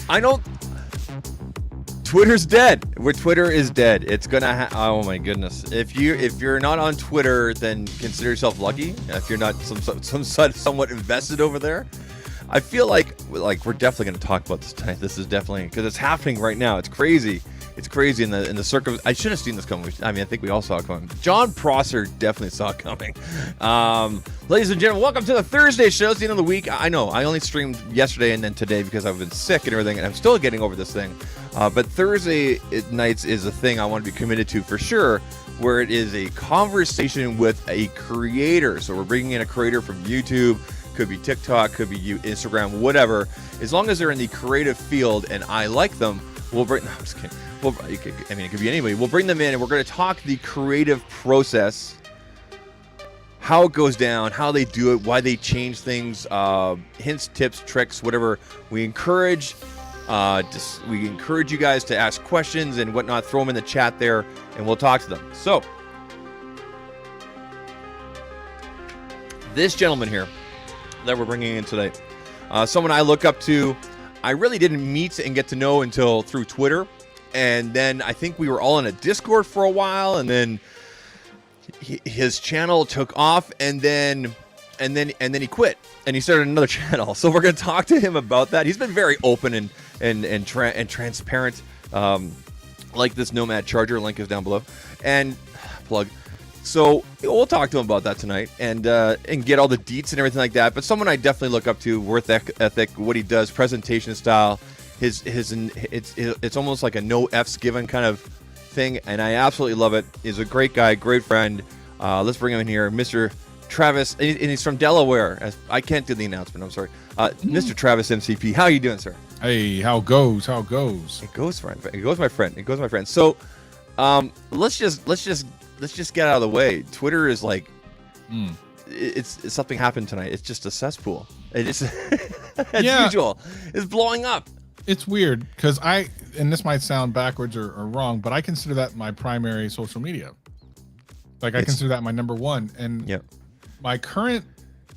I don't. Twitter's dead. Twitter is dead. It's gonna. Oh my goodness. If you're not on Twitter, then consider yourself lucky. If you're not somewhat invested over there, I feel like we're definitely gonna talk about this tonight. This is definitely because it's happening right now. It's crazy. It's crazy in the circle. I should have seen this coming. I mean, I think we all saw it coming. John Prosser definitely saw it coming. Ladies and gentlemen, welcome to the Thursday show. It's the end of the week. I know I only streamed yesterday and then today because I've been sick and everything, and I'm still getting over this thing. But Thursday nights is a thing I want to be committed to for sure, where it is a conversation with a creator. So we're bringing in a creator from YouTube, could be TikTok, could be Instagram, whatever. As long as they're in the creative field and I like them, we'll bring. No, I'm just kidding. Well, I mean, it could be anybody. We'll bring them in and we're going to talk the creative process, how it goes down, how they do it, why they change things, hints, tips, tricks, whatever. We encourage you guys to ask questions and whatnot. Throw them in the chat there, and we'll talk to them. So, this gentleman here that we're bringing in today, someone I look up to. I really didn't meet and get to know until through Twitter. And then I think we were all in a Discord for a while, and then his channel took off, and then he quit, and he started another channel. So we're going to talk to him about that. He's been very open and transparent, like this Nomad Charger. Link is down below, and plug. So we'll talk to him about that tonight, and get all the deets and everything like that. But someone I definitely look up to, work ethic, what he does, presentation style. It's almost like a no F's given kind of thing, and I absolutely love it. He's a great guy, great friend. Let's bring him in here, Mr. Travis, and he's from Delaware. I can't do the announcement. I'm sorry, Mr. Travis MCP. How are you doing, sir? Hey, how goes? How goes? It goes, friend. It goes, my friend. It goes, my friend. So, let's just get out of the way. Twitter is like, it's something happened tonight. It's just a cesspool. It's as usual. It's blowing up. It's weird because and this might sound backwards or wrong, but I consider that my primary social media. Like I consider that my number one. And my current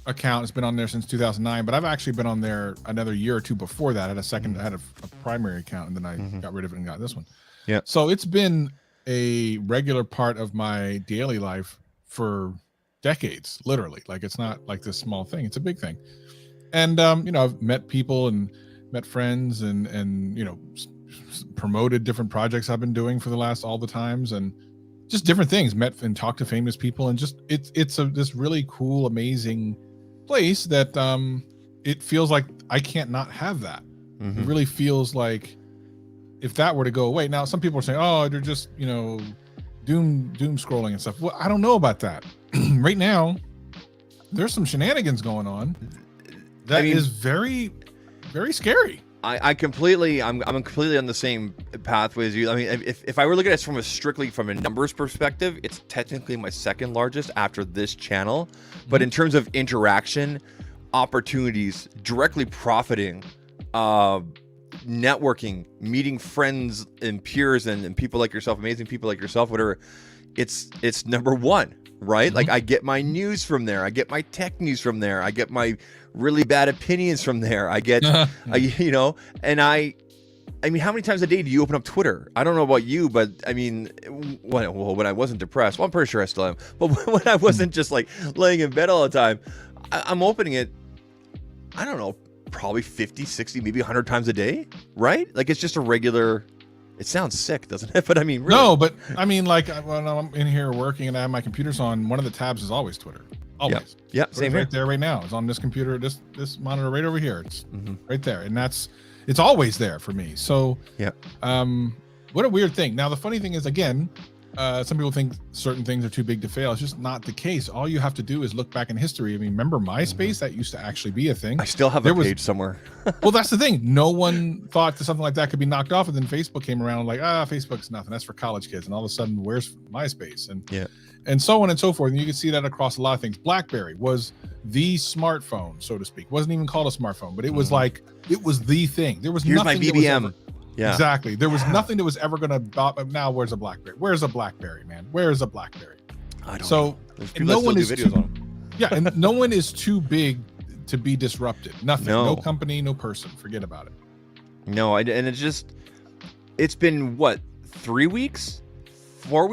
account has been on there since 2009, but I've actually been on there another year or two before that. I had a primary account, and then I got rid of it and got this one. Yeah. So it's been a regular part of my daily life for decades, literally. Like it's not like this small thing; it's a big thing. And I've met people and met friends and promoted different projects I've been doing for the last all the times, and just different things. Met and talked to famous people, and just it's this really cool, amazing place that it feels like I can't not have that. Mm-hmm. It really feels like if that were to go away. Now, some people are saying, "Oh, they're just doom scrolling and stuff." Well, I don't know about that. Right now, there's some shenanigans going on that is very, very scary. I'm completely on the same pathway as you. I mean, if I were looking at it strictly from a numbers perspective, it's technically my second largest after this channel. But in terms of interaction, opportunities, directly profiting, networking, meeting friends and peers and people like yourself, amazing people like yourself, whatever, it's number one, right? Like I get my news from there. I get my tech news from there. I get my really bad opinions from there. I get, and I mean, how many times a day do you open up Twitter? I don't know about you, but I mean, when I wasn't depressed, well, I'm pretty sure I still am, but when I wasn't just like laying in bed all the time, I'm opening it, I don't know, probably 50, 60, maybe 100 times a day, right? Like it's just a regular, it sounds sick, doesn't it? But I mean, really. No, but I mean, like when I'm in here working and I have my computers on, one of the tabs is always Twitter. Always. Yep. Same right here. There right now. It's on this computer, this monitor right over here. It's right there. And it's always there for me. So what a weird thing. Now the funny thing is, again, some people think certain things are too big to fail. It's just not the case. All you have to do is look back in history. I mean, remember MySpace? That used to actually be a thing. I still have a page somewhere. Well, that's the thing. No one thought that something like that could be knocked off, and then Facebook came around like, Facebook's nothing. That's for college kids. And all of a sudden, where's MySpace? And so on and so forth. And you can see that across a lot of things. BlackBerry was the smartphone, so to speak. Wasn't even called a smartphone, but it was like, it was the thing. There was Here's nothing my BBM. Exactly. There was nothing that was ever going to, now where's a BlackBerry? Where's a BlackBerry, man? Where's a BlackBerry? I don't know. And no one is and no one is too big to be disrupted. Nothing. No company, no person. Forget about it. No, and it's been what, 3 weeks? 4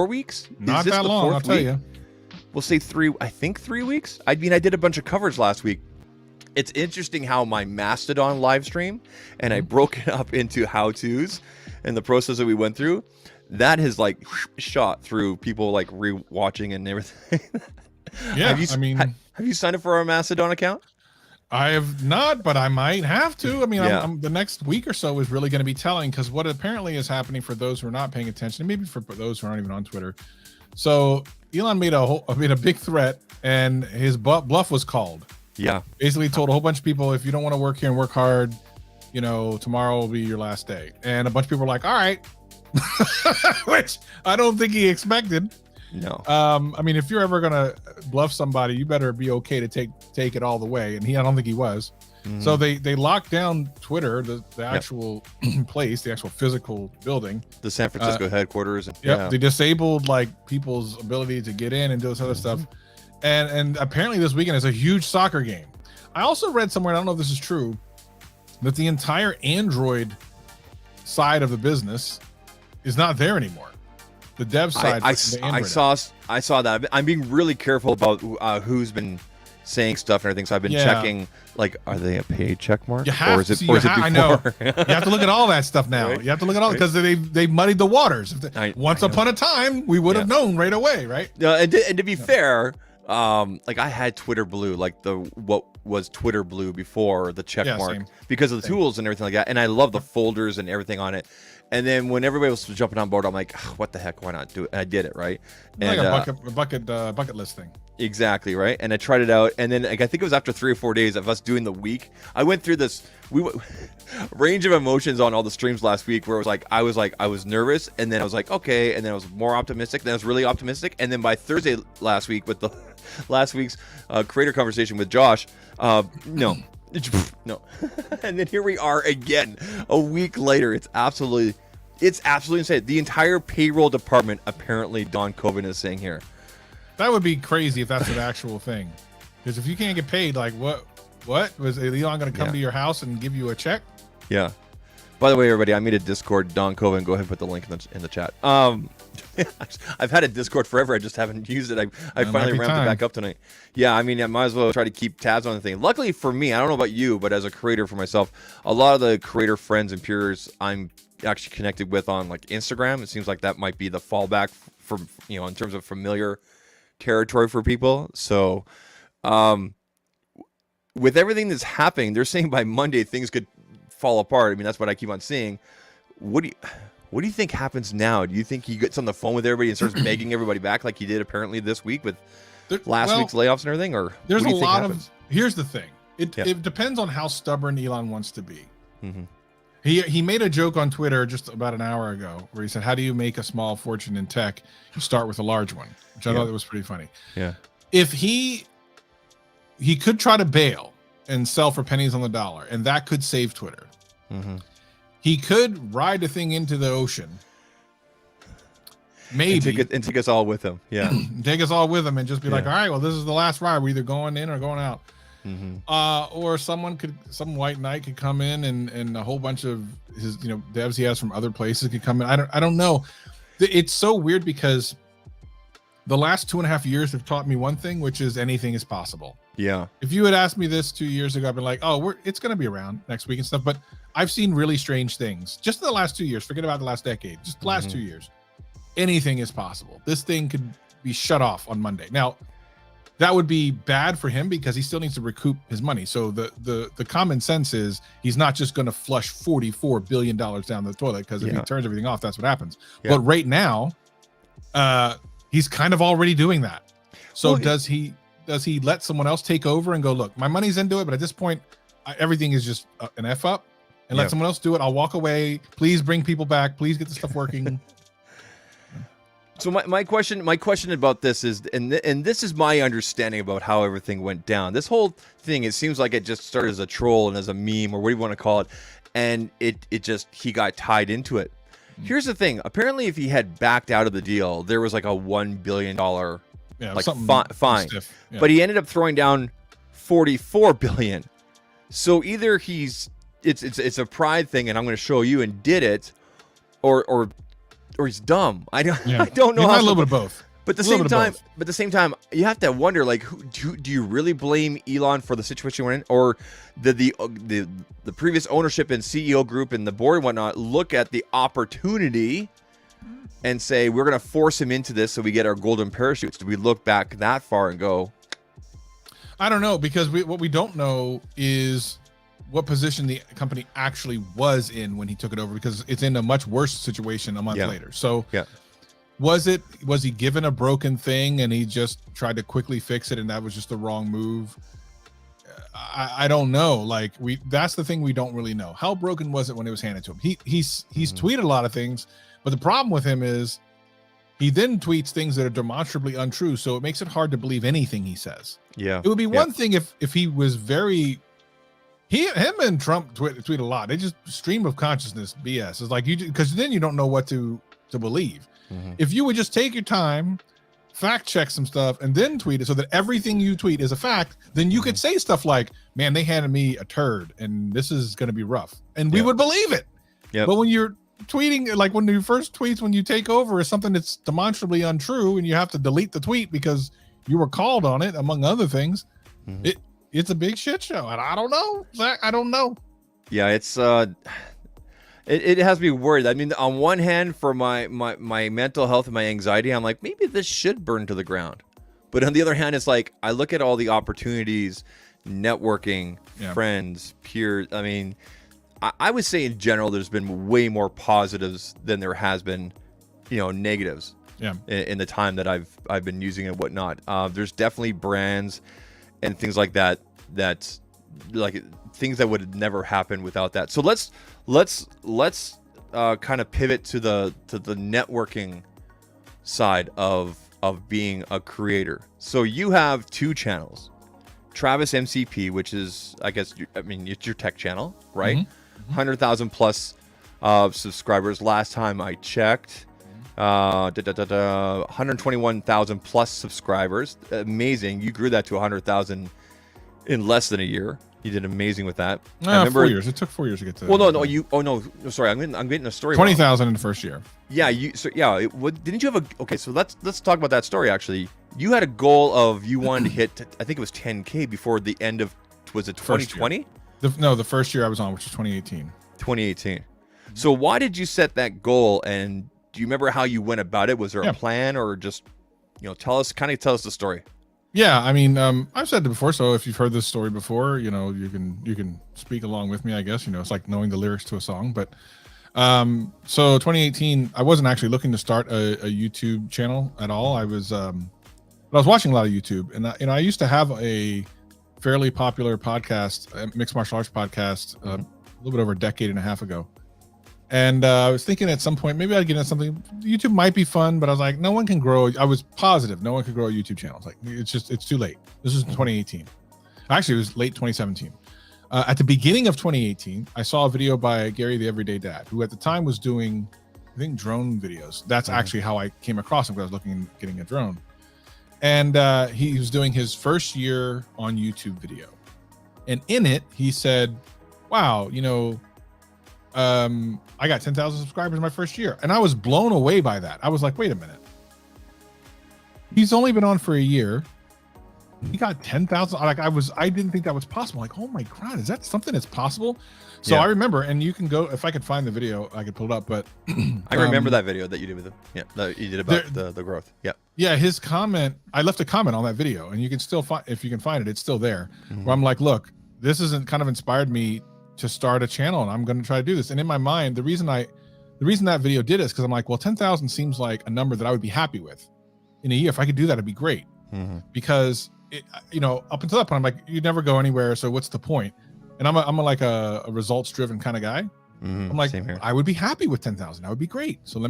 weeks? Not that long, I'll tell you. We'll say 3 weeks. I mean, I did a bunch of covers last week. It's interesting how my Mastodon live stream, and I broke it up into how-tos and the process that we went through, that has like shot through people like re-watching and everything. Yeah, have you signed up for our Mastodon account? I have not, but I might have to. I mean, the next week or so is really going to be telling, because what apparently is happening for those who are not paying attention, and maybe for those who aren't even on Twitter. So Elon made a big threat, and his bluff was called. Yeah. Basically told a whole bunch of people, if you don't want to work here and work hard, tomorrow will be your last day. And a bunch of people were like, all right, which I don't think he expected. No. I mean, if you're ever going to bluff somebody, you better be okay to take it all the way. And I don't think he was. So they locked down Twitter, the actual place, the actual physical building, the San Francisco headquarters. They disabled like people's ability to get in and do this other stuff. And apparently this weekend is a huge soccer game. I also read somewhere, I don't know if this is true, that the entire Android side of the business is not there anymore. The dev side. I saw that. I'm being really careful about who's been saying stuff and everything. So I've been checking, like, are they a paid check mark? Or is it before? I know. You have to look at all that stuff now. Right? You have to look at all because they muddied the waters. Once upon a time, we would have known right away, right? And to be fair, like I had Twitter Blue, like what was Twitter Blue before the check mark, because of the tools and everything like that. And I love the folders and everything on it. And then when everybody was jumping on board, I'm like, what the heck? Why not do it? And I did it, right? And, like a bucket list thing. Exactly, right? And I tried it out, and then like, I think it was after 3 or 4 days of us doing the week, I went through this range of emotions on all the streams last week, where it was like I was nervous, and then I was like, okay, and then I was more optimistic, then I was really optimistic, and then by Thursday last week with the last week's creator conversation with Josh, no. And then here we are again a week later. It's absolutely insane. The entire payroll department, apparently Don Coven is saying here. That would be crazy if that's an actual thing. Because if you can't get paid, like what was Elon going to come to your house and give you a check? Yeah. By the way, everybody, I made a Discord, Don Coven. Go ahead and put the link in the chat. I've had a Discord forever. I just haven't used it. I finally ramped it back up tonight. Yeah, I mean, I might as well try to keep tabs on the thing. Luckily for me, I don't know about you, but as a creator for myself, a lot of the creator friends and peers I'm actually connected with on like Instagram. It seems like that might be the fallback for, you know, in terms of familiar territory for people. So, with everything that's happening, they're saying by Monday things could fall apart. I mean, that's what I keep on seeing. What do you think happens now? Do you think he gets on the phone with everybody and starts begging everybody back like he did apparently this week with last week's layoffs and everything? Or there's a lot of. Here's the thing. It depends on how stubborn Elon wants to be. Mm-hmm. He made a joke on Twitter just about an hour ago where he said, "How do you make a small fortune in tech? You start with a large one," which I thought that was pretty funny. Yeah. If he could try to bail and sell for pennies on the dollar, and that could save Twitter. Mm-hmm. He could ride the thing into the ocean. Maybe. And take us all with him. Yeah. Take us all with him and just be like, all right, well, this is the last ride. We're either going in or going out. Mm-hmm. Or some white knight could come in and a whole bunch of his, devs he has from other places could come in. I don't know. It's so weird because the last 2.5 years have taught me one thing, which is anything is possible. Yeah. If you had asked me this 2 years ago, I'd be like, it's going to be around next week and stuff. But I've seen really strange things just in the last 2 years. Forget about the last decade, just the last 2 years. Anything is possible. This thing could be shut off on Monday. Now, that would be bad for him because he still needs to recoup his money. So the common sense is he's not just going to flush $44 billion down the toilet because if he turns everything off, that's what happens. Yeah. But right now, he's kind of already doing that. So does he let someone else take over and go, look, my money's into it, but at this point, everything is just an F up, and let someone else do it. I'll walk away. Please bring people back. Please get the stuff working. So my question about this is, and this is my understanding about how everything went down. This whole thing, it seems like it just started as a troll and as a meme or what do you want to call it, and he got tied into it. Here's the thing. Apparently, if he had backed out of the deal, there was like a $1 billion fine. Yeah. But he ended up throwing down $44 billion. So either it's a pride thing, and I'm going to show you and did it, or he's dumb. I don't know. A little bit of both. But at the same time, you have to wonder, like, do you really blame Elon for the situation we're in, or the previous ownership and CEO group and the board and whatnot look at the opportunity and say we're going to force him into this so we get our golden parachutes? Do we look back that far and go? I don't know, because what we don't know is what position the company actually was in when he took it over, because it's in a much worse situation a month later. So was he given a broken thing and he just tried to quickly fix it and that was just the wrong move? I don't know. Like that's the thing we don't really know. How broken was it when it was handed to him? He's tweeted a lot of things, but the problem with him is he then tweets things that are demonstrably untrue. So it makes it hard to believe anything he says. Yeah. It would be one thing if he was him and Trump tweet a lot. They just stream of consciousness BS. It's like because then you don't know what to believe. Mm-hmm. If you would just take your time, fact check some stuff, and then tweet it so that everything you tweet is a fact, then you could say stuff like, man, they handed me a turd and this is going to be rough. And we would believe it. Yep. But when you're tweeting, like when your first tweets when you take over is something that's demonstrably untrue and you have to delete the tweet because you were called on it, among other things, it's a big shit show. And I don't know, Zach. I don't know. Yeah, it's it has me worried. I mean, on one hand, for my mental health and my anxiety, I'm like, maybe this should burn to the ground. But on the other hand, it's like I look at all the opportunities, networking, friends, peers. I mean, I would say in general, there's been way more positives than there has been, negatives. Yeah. In the time that I've been using it and whatnot. There's definitely brands and things like that like things that would never happen without that. So let's kind of pivot to the networking side of being a creator. So you have two channels, Travis MCP, which is it's your tech channel, right? 100,000 plus subscribers last time I checked. 121,000 plus subscribers. Amazing. You grew that to 100,000 in less than a year. You did amazing with that. I remember 4 years. It took 4 years to get to. Well, no. Oh no. Sorry, I'm getting a story. 20,000 in the first year. Yeah. Didn't you have a? Okay, so let's talk about that story. Actually, you had a goal of you wanted to hit. I think it was 10K before the end of. Was it 2020? The first year I was on, which was 2018. 2018. So why did you set that goal? And do you remember how you went about it? Was there a plan, or just, tell us the story? Yeah, I mean, I've said it before, so if you've heard this story before, you can speak along with me, I guess. It's like knowing the lyrics to a song. But so 2018, I wasn't actually looking to start a YouTube channel at all. I was watching a lot of YouTube, and I used to have a fairly popular podcast, a mixed martial arts podcast, a little bit over a decade and a half ago. And I was thinking at some point, maybe I'd get into something. YouTube might be fun, but I was like, no one can grow. I was positive no one could grow a YouTube channel. It's like, it's too late. This was 2018. Actually, it was late 2017. At the beginning of 2018, I saw a video by Gary the Everyday Dad, who at the time was doing, I think, drone videos. That's actually how I came across him, because I was looking at getting a drone. And he was doing his first year on YouTube video. And in it, he said, wow, I got 10,000 subscribers in my first year. And I was blown away by that. I was like, wait a minute. He's only been on for a year. He got 10,000. I didn't think that was possible. Like, oh my God, is that something that's possible? So I remember, and you can go, if I could find the video, I could pull it up, but I remember that video that you did with him. Yeah. That you did about the growth. Yeah. Yeah. His comment, I left a comment on that video, and you can still find, if you can find it, it's still there, where I'm like, look, this isn't kind of inspired me to start a channel, and I'm going to try to do this. And in my mind, the reason that video did is because I'm like, well, 10,000 seems like a number that I would be happy with in a year. If I could do that, it'd be great. Because up until that point, I'm like, you never go anywhere, so what's the point? And I'm like a results driven kind of guy. I'm like, I would be happy with 10,000. That would be great. So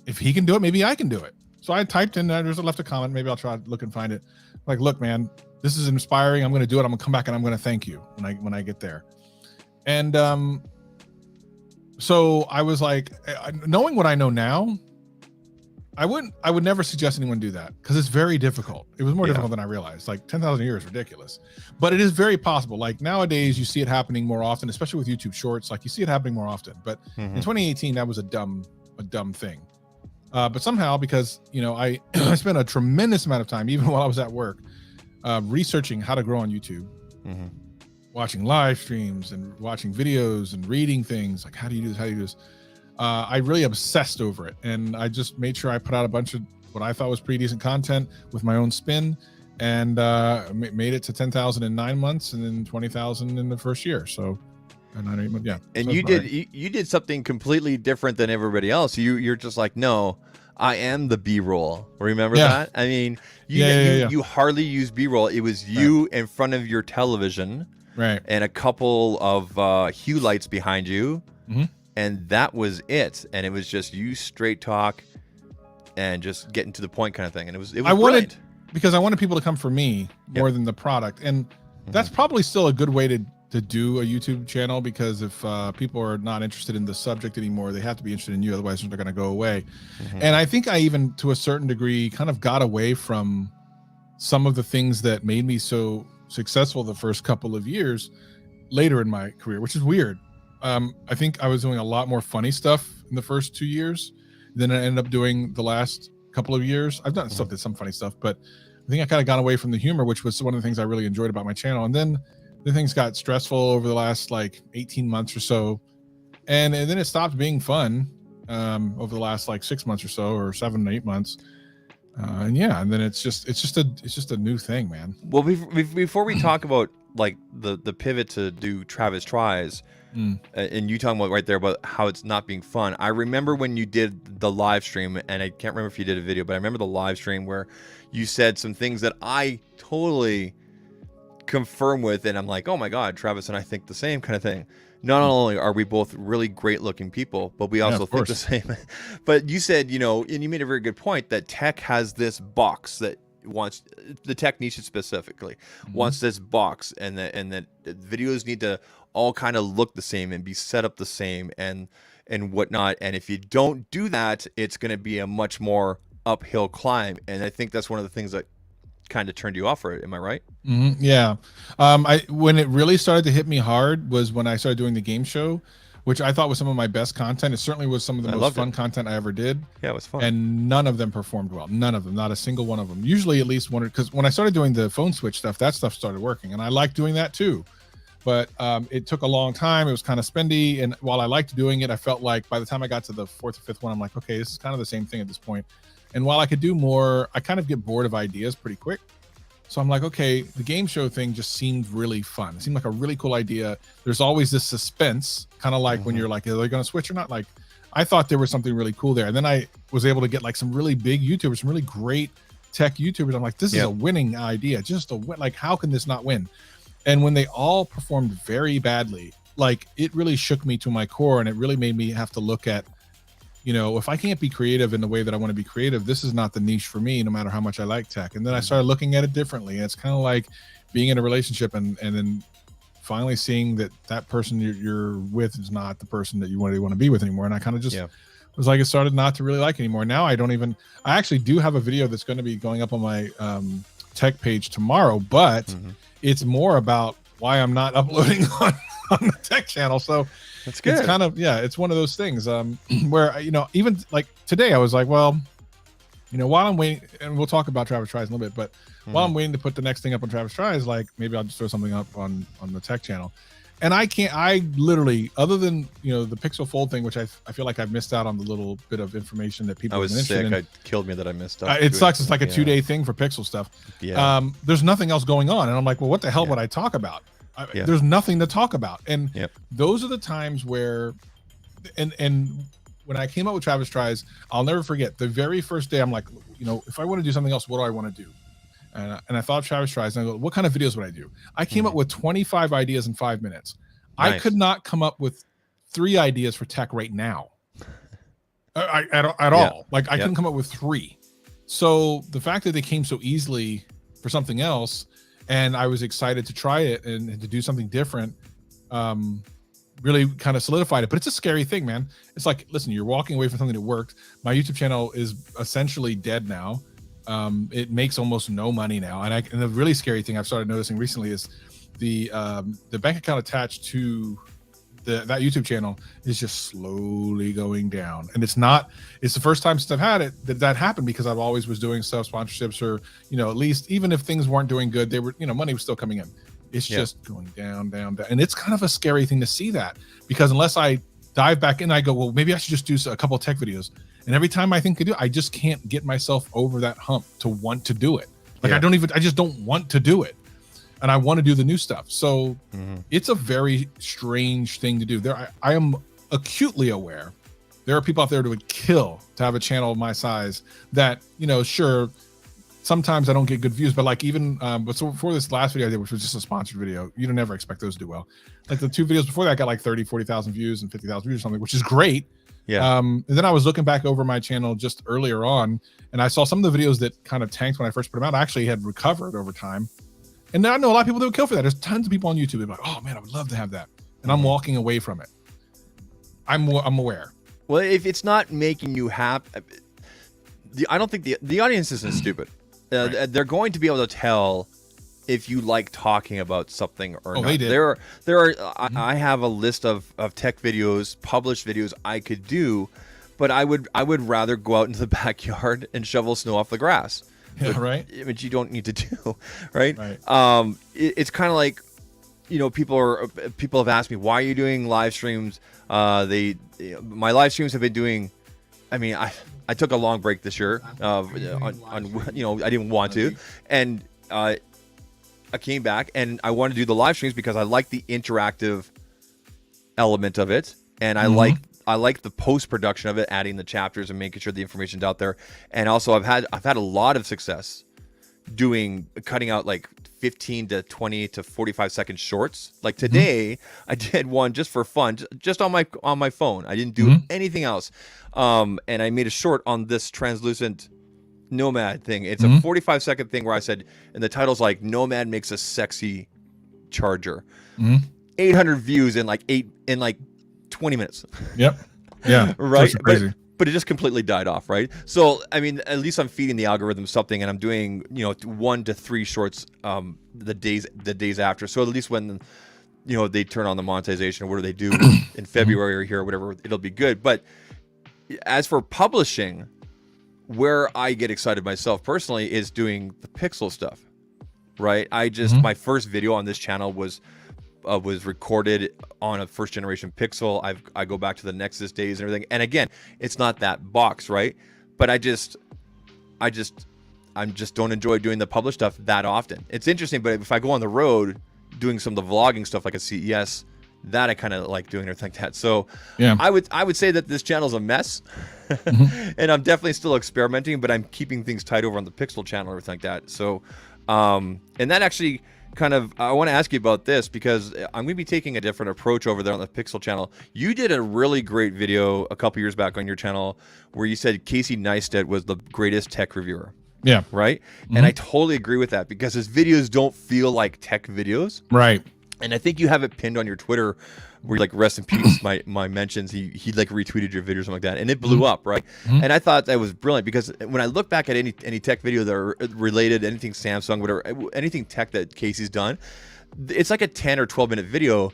if he can do it, maybe I can do it. So I typed in, left a comment. Maybe I'll try to look and find it. Like, look, man, this is inspiring. I'm going to do it. I'm gonna come back and I'm going to thank you when I get there. And so I was like, knowing what I know now, I would never suggest anyone do that, because it's very difficult. It was more difficult than I realized. Like 10,000 a year is ridiculous, but it is very possible. Like nowadays you see it happening more often, especially with YouTube shorts. Like you see it happening more often, but in 2018, that was a dumb thing. But somehow, because, I spent a tremendous amount of time, even while I was at work, researching how to grow on YouTube, watching live streams and watching videos and reading things like, how do you do this? How do you do this? I really obsessed over it, and I just made sure I put out a bunch of what I thought was pretty decent content with my own spin, and made it to 10,000 in 9 months, and then 20,000 in the first year. So, and so you did something completely different than everybody else. You're just like, no, I am the B-roll. Remember that? I mean, you hardly use B-roll. It was you in front of your television, right, and a couple of hue lights behind you. And that was it. And it was just you straight talk and just getting to the point kind of thing. And it was brilliant. Because I wanted people to come for me more than the product. And that's probably still a good way to do a YouTube channel, because if people are not interested in the subject anymore, they have to be interested in you. Otherwise they're going to go away. And I think I even, to a certain degree, kind of got away from some of the things that made me so successful the first couple of years later in my career, which is weird. I think I was doing a lot more funny stuff in the first 2 years than I ended up doing the last couple of years. I've done some funny stuff, but I think I kind of got away from the humor, which was one of the things I really enjoyed about my channel. And then the things got stressful over the last like 18 months or so. And then it stopped being fun over the last like 6 months or so, or 7 to 8 months. And then it's just a new thing, man. Well, before we talk about like the pivot to do Travis Tries, and you talking about right there about how it's not being fun. I remember when you did the live stream, and I can't remember if you did a video, but I remember the live stream where you said some things that I totally confirm with, and I'm like, oh my God, Travis and I think the same kind of thing. Not only are we both really great looking people, but we also think the same. But you said, and you made a very good point, that tech has this box that wants, the tech niche specifically wants this box, and that videos need to all kind of look the same and be set up the same and whatnot. And if you don't do that, it's going to be a much more uphill climb. And I think that's one of the things that kind of turned you off for it. Am I right? Yeah. When it really started to hit me hard was when I started doing the game show, which I thought was some of my best content. It certainly was some of the most fun content I ever did. Yeah, it was fun. And none of them performed well. None of them, not a single one of them. Usually at least one, because when I started doing the phone switch stuff, that stuff started working. And I liked doing that too. But it took a long time. It was kind of spendy. And while I liked doing it, I felt like by the time I got to the fourth or fifth one, I'm like, okay, this is kind of the same thing at this point. And while I could do more, I kind of get bored of ideas pretty quick. So I'm like, okay, the game show thing just seemed really fun. It seemed like a really cool idea. There's always this suspense, kind of like when you're like, are they going to switch or not? Like, I thought there was something really cool there. And then I was able to get like some really big YouTubers, some really great tech YouTubers. I'm like, this is a winning idea. Just a win. Like, how can this not win? And when they all performed very badly, like it really shook me to my core, and it really made me have to look at, you know, if I can't be creative in the way that I want to be creative, this is not the niche for me, no matter how much I like tech. And then I started looking at it differently. And it's kind of like being in a relationship and then finally seeing that that person you're with is not the person that you want to be with anymore. And I kind of just was like, it started not to really like anymore. Now I actually do have a video that's going to be going up on my tech page tomorrow, but it's more about why I'm not uploading on the tech channel. So that's good. It's kind of, it's one of those things where, you know, even like today I was like, well, you know, while I'm waiting, and we'll talk about Travis Tries in a little bit, but while I'm waiting to put the next thing up on Travis Tries, like maybe I'll just throw something up on the tech channel. And I literally, other than, you know, the Pixel Fold thing, which I feel like I've missed out on the little bit of information that people I was sick. It killed me that I missed out. It sucks. It's like a 2-day thing for Pixel stuff. There's nothing else going on. And I'm like, well, what the hell would I talk about? There's nothing to talk about. And those are the times where, and when I came up with Travis Tries, I'll never forget the very first day. I'm like, you know, if I want to do something else, what do I want to do? And I thought of Travis Tries, and I go, what kind of videos would I do? I came up with 25 ideas in 5 minutes. Nice. I could not come up with 3 ideas for tech right now. At all. Like I couldn't come up with 3. So the fact that they came so easily for something else, and I was excited to try it and to do something different, really kind of solidified it. But it's a scary thing, man. It's like, listen, you're walking away from something that worked. My YouTube channel is essentially dead now. It makes almost no money now. And the really scary thing I've started noticing recently is the bank account attached to that YouTube channel is just slowly going down. And it's the first time since I've had it that happened, because I've always was doing stuff, sponsorships, or, you know, at least even if things weren't doing good, they were, you know, money was still coming in. It's just going down, down, down. And it's kind of a scary thing to see that, because unless I dive back in, I go, well, maybe I should just do a couple of tech videos. And every time I think I do, I just can't get myself over that hump to want to do it. Like I just don't want to do it. And I want to do the new stuff. So it's a very strange thing to do. I am acutely aware there are people out there who would kill to have a channel of my size that, you know, sure, sometimes I don't get good views, but like even, but so for this last video I did, which was just a sponsored video, you don't never expect those to do well. Like the 2 videos before that got like 30, 40,000 views and 50,000 views or something, which is great. And then I was looking back over my channel just earlier on, and I saw some of the videos that kind of tanked when I first put them out. I actually had recovered over time. And I know a lot of people that would kill for that. There's tons of people on YouTube that are like, oh man, I would love to have that. And I'm walking away from it. I'm aware. Well, if it's not making you happy, I don't think the audience isn't stupid. Right. They're going to be able to tell if you like talking about something or not. They did. There are. I have a list of tech videos, published videos I could do, but I would rather go out into the backyard and shovel snow off the grass. Right. Which you don't need to do, right? It's kind of like, you know, people have asked me, why are you doing live streams? My live streams have been doing. I mean, I took a long break this year. On you know, I didn't want to, and I came back and I wanted to do the live streams because I like the interactive element of it, and I like the post-production of it, adding the chapters and making sure the information's out there. And also I've had a lot of success cutting out like 15 to 20 to 45 second shorts. Like today I did one just for fun, just on my phone. I didn't do anything else. And I made a short on this translucent Nomad thing. It's a 45 second thing where I said, and the title's like, Nomad makes a sexy charger. 800 views in like 20 minutes. Yep. Yeah. Right. Crazy. but it just completely died off, right? So I mean, at least I'm feeding the algorithm something, and I'm doing 1 to 3 shorts the days after. So at least when they turn on the monetization, or what do they do in February or here or whatever, it'll be good. But as for publishing, where I get excited myself personally is doing the pixel stuff, right? My first video on this channel was recorded on a first generation Pixel. I go back to the Nexus days and everything. And again, it's not that box, right? But I just don't enjoy doing the published stuff that often. It's interesting, but if I go on the road doing some of the vlogging stuff like a CES, that I kind of like doing or think that. So yeah, I would say that this channel is a mess, and I'm definitely still experimenting, but I'm keeping things tight over on the Pixel channel or everything like that. So, and that actually I want to ask you about this, because I'm going to be taking a different approach over there on the Pixel channel. You did a really great video a couple years back on your channel where you said Casey Neistat was the greatest tech reviewer. Yeah. Right. And I totally agree with that, because his videos don't feel like tech videos. Right. And I think you have it pinned on your Twitter where you're like, rest in peace, my mentions. He like retweeted your video or something like that, and it blew up, right? And I thought that was brilliant, because when I look back at any tech video that are related, anything Samsung, whatever, anything tech that Casey's done, it's like a 10 or 12 minute video,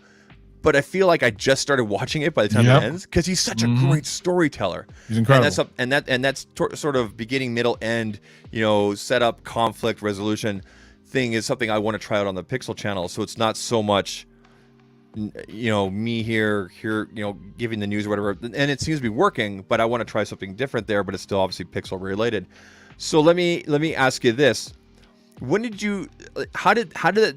but I feel like I just started watching it by the time it ends, because he's such a great storyteller. He's incredible. And that's sort of beginning, middle, end, setup, conflict resolution thing is something I want to try out on the Pixel channel. So it's not so much me here giving the news or whatever, and it seems to be working, but I want to try something different there, but it's still obviously Pixel related. So let me ask you this: how did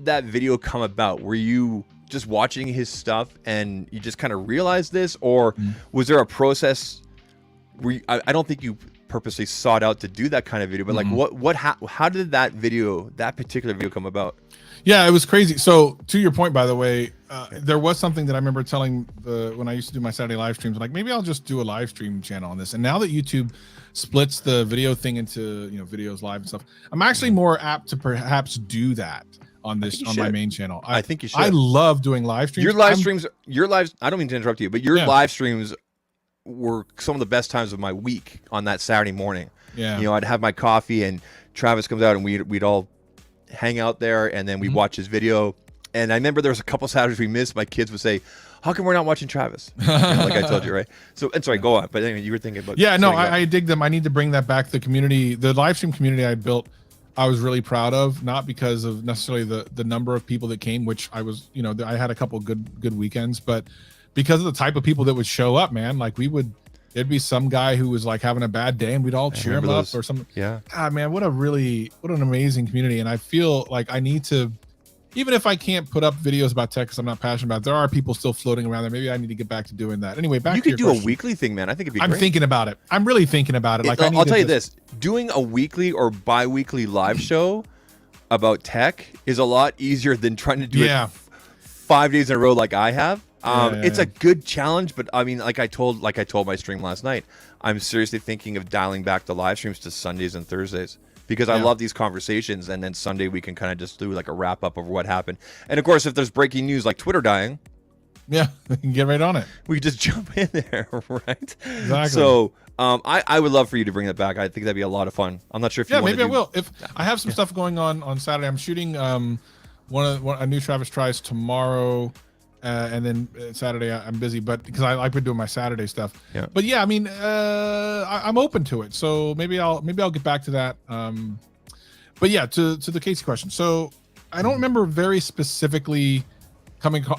that video come about? Were you just watching his stuff and you just kind of realized this, or was there a process where I don't think you purposely sought out to do that kind of video, but like how did that particular video come about? Yeah, it was crazy. So to your point, by the way, there was something that I remember telling when I used to do my Saturday live streams, like maybe I'll just do a live stream channel on this. And now that YouTube splits the video thing into videos live and stuff, I'm actually more apt to perhaps do that on my main channel. I think you should. I love doing live streams. Your lives. I don't mean to interrupt you, but your live streams were some of the best times of my week on that Saturday morning. Yeah. I'd have my coffee and Travis comes out and we'd all hang out there, and then we'd watch his video. And I remember there was a couple Saturdays we missed. My kids would say, how come we're not watching Travis? Like I told you, right? So, and sorry, go on. But anyway, you were thinking about... Yeah, no, I dig them. I need to bring that back to the community. The live stream community I built, I was really proud of, not because of necessarily the number of people that came, which I was, I had a couple good weekends, but because of the type of people that would show up, man. Like there'd be some guy who was like having a bad day and we'd all cheer him up or something. Yeah. God, man, what an amazing community. And I feel like I need to, even if I can't put up videos about tech because I'm not passionate about it, there are people still floating around there. Maybe I need to get back to doing that. Anyway, back to your question. You could do a weekly thing, man. I think it'd be great. I'm thinking about it. I'm really thinking about it. Like I'll tell you this, doing a weekly or bi-weekly live show about tech is a lot easier than trying to do it 5 days in a row like I have. It's a good challenge, but I mean, like I told my stream last night, I'm seriously thinking of dialing back the live streams to Sundays and Thursdays, because I love these conversations, and then Sunday we can kind of just do like a wrap up of what happened. And of course, if there's breaking news like Twitter dying, we can get right on it. We just jump in there, right? Exactly. So I would love for you to bring that back. I think that'd be a lot of fun. I'm not sure if you want maybe I will. If I have some stuff going on Saturday, I'm shooting a new Travis Tries tomorrow. And then Saturday I'm busy, but because I've been doing my Saturday stuff. Yeah. But yeah, I mean, I'm open to it. So maybe I'll get back to that. But yeah, to the Casey question. So I don't remember very specifically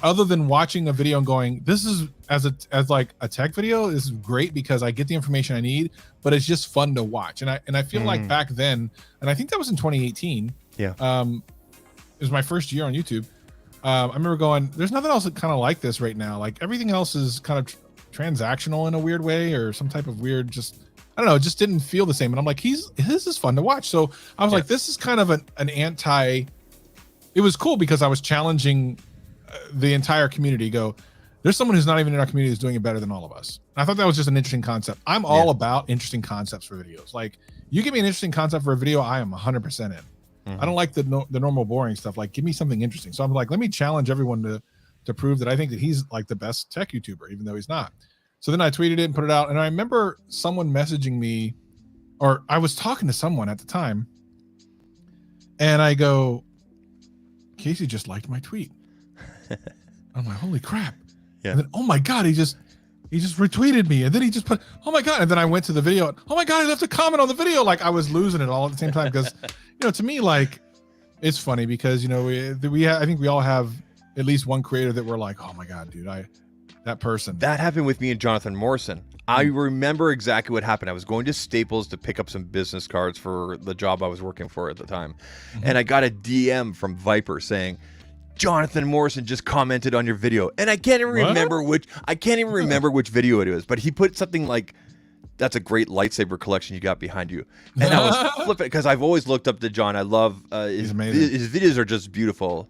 other than watching a video and going, this is as like a tech video, this is great because I get the information I need, but it's just fun to watch. And I feel like back then, and I think that was in 2018. Yeah. It was my first year on YouTube. I remember going, there's nothing else that kind of like this right now. Like everything else is kind of transactional in a weird way, or some type of weird, I don't know, it just didn't feel the same. And I'm like, this is fun to watch. So I was like, this is kind of an anti, it was cool because I was challenging the entire community. There's someone who's not even in our community who's doing it better than all of us. And I thought that was just an interesting concept. I'm all about interesting concepts for videos. Like you give me an interesting concept for a video, I am 100% in. I don't like the normal boring stuff. Like, give me something interesting. So I'm like, let me challenge everyone to prove that I think that he's like the best tech YouTuber, even though he's not. So then I tweeted it and put it out. And I remember someone messaging me, or I was talking to someone at the time, and I go, Casey just liked my tweet. I'm like, holy crap. Yeah. And then, oh my God, he just retweeted me. And then he just put, oh my God. And then I went to the video. Oh my God, he left a comment on the video. Like I was losing it all at the same time. Because, to me, like, it's funny because, I think we all have at least one creator that we're like, oh my God, dude, that person. That happened with me and Jonathan Morrison. I remember exactly what happened. I was going to Staples to pick up some business cards for the job I was working for at the time. And I got a DM from Viper saying, Jonathan Morrison just commented on your video. And I can't even remember which video it is, but he put something like, that's a great lightsaber collection you got behind you. And I was flipping because I've always looked up to John. I love his videos are just beautiful.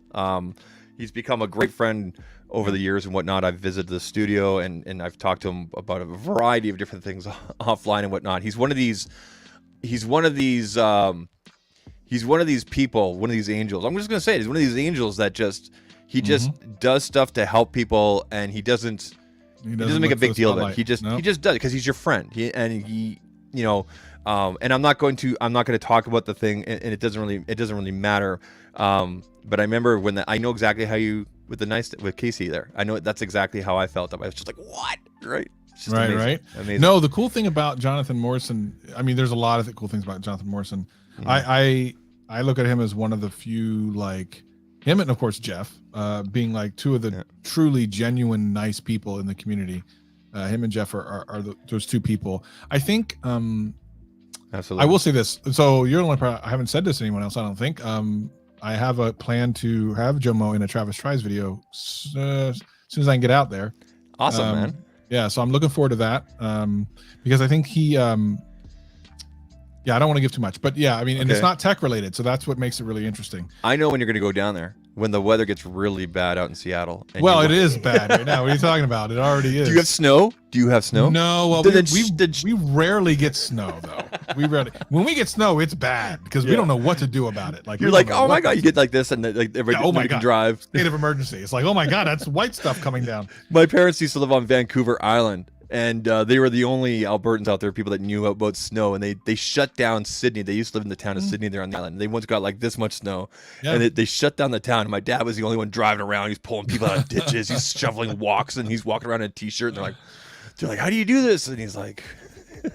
He's become a great friend over the years and whatnot. I've visited the studio and I've talked to him about a variety of different things offline and whatnot. He's one of these people, one of these angels. I'm just gonna say it. He's one of these angels that just does stuff to help people, and he doesn't make a big deal of it. He just does it because he's your friend. And I'm not going to talk about the thing, and it doesn't really matter. But I remember I know exactly how you with Casey there. I know that's exactly how I felt. I was just like, what? Right? It's just amazing. Right. Amazing. No, the cool thing about Jonathan Morrison, I mean, there's a lot of cool things about Jonathan Morrison. I look at him as one of the few, like him and of course Jeff, being like two of the truly genuine nice people in the community. Him and Jeff are those two people. I think. Absolutely. I will say this. So you're the only part. I haven't said this to anyone else, I don't think. I have a plan to have Jomo in a Travis Tries video as soon as I can get out there. Awesome, man. Yeah, so I'm looking forward to that because I think he. I don't want to give too much, but yeah, I mean, and it's not tech related, so that's what makes it really interesting. I know when you're going to go down there when the weather gets really bad out in Seattle. Well, it is bad right now. What are you talking about? It already is. Do you have snow? No. Well, we rarely get snow though. When we get snow, it's bad because we don't know what to do about it. Like you're like, oh my God, you get like this, and like everybody can drive. State of emergency. It's like, oh my God, that's white stuff coming down. My parents used to live on Vancouver Island. And they were the only Albertans out there, people that knew about snow, and they shut down Sydney. They used to live in the town of Sydney there on the island. They once got like this much snow, and they shut down the town. And my dad was the only one driving around. He's pulling people out of ditches. He's shoveling walks, and he's walking around in a t-shirt. And they're like, how do you do this? And he's like,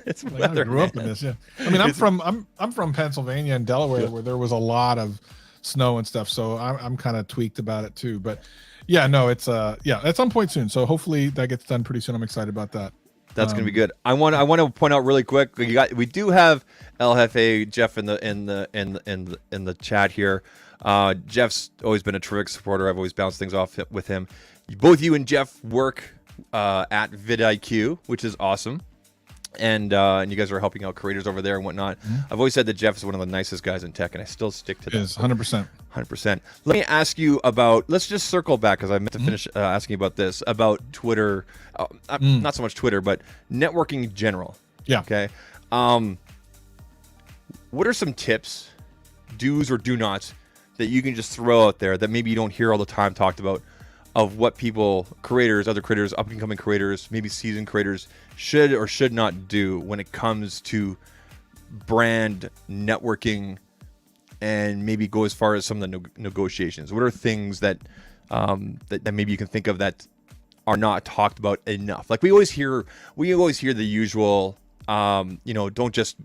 it's weather. I grew up in this. Yeah, I mean, I'm from Pennsylvania and Delaware, where there was a lot of snow and stuff. So I'm kind of tweaked about it too, but. Yeah, no, it's it's on point soon. So hopefully that gets done pretty soon. I'm excited about that. That's gonna be good. I want to point out really quick. We do have El Jefe Jeff in the chat here. Jeff's always been a terrific supporter. I've always bounced things off with him. Both you and Jeff work at vidIQ, which is awesome. And you guys are helping out creators over there and whatnot. I've always said that Jeff is one of the nicest guys in tech, and I still stick to that. Yes, 100%. 100%. Let me ask you about, let's just circle back because I meant to finish asking about this, about Twitter, not so much Twitter, but networking in general. Yeah. Okay. What are some tips, do's or do nots, that you can just throw out there that maybe you don't hear all the time talked about, of what people, creators, other creators, up-and-coming creators, maybe seasoned creators, should or should not do when it comes to brand networking, and maybe go as far as some of the negotiations? What are things that that maybe you can think of that are not talked about enough? Like we always hear the usual, don't just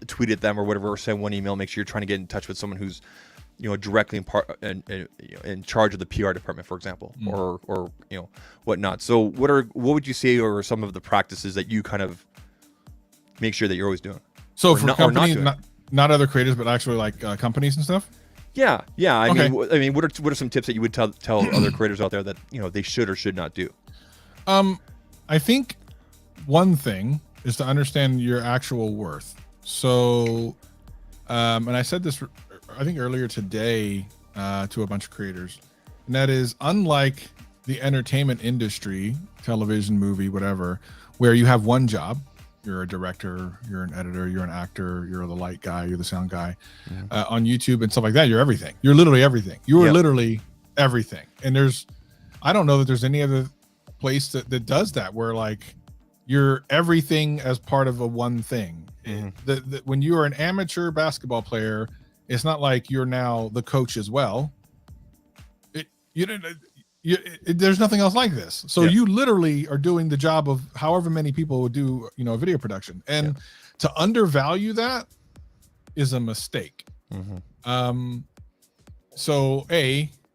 tweet at them or whatever, or send one email. Make sure you're trying to get in touch with someone who's directly in charge of the PR department, for example, or whatnot. So what would you say are some of the practices that you kind of make sure that you're always doing? So for companies, not other creators, but actually like companies and stuff. Yeah. I mean, what are some tips that you would tell other creators out there that they should or should not do? I think one thing is to understand your actual worth. So, and I said this, I think earlier today, to a bunch of creators, and that is, unlike the entertainment industry, television, movie, whatever, where you have one job. You're a director, you're an editor, you're an actor, you're the light guy, you're the sound guy. On YouTube and stuff like that, you're everything. You're literally everything. You are literally everything. And I don't know that there's any other place that does that, where like you're everything as part of a one thing. When you are an amateur basketball player, it's not like you're now the coach as well. There's nothing else like this. So you literally are doing the job of however many people would do, a video production, and to undervalue that is a mistake. So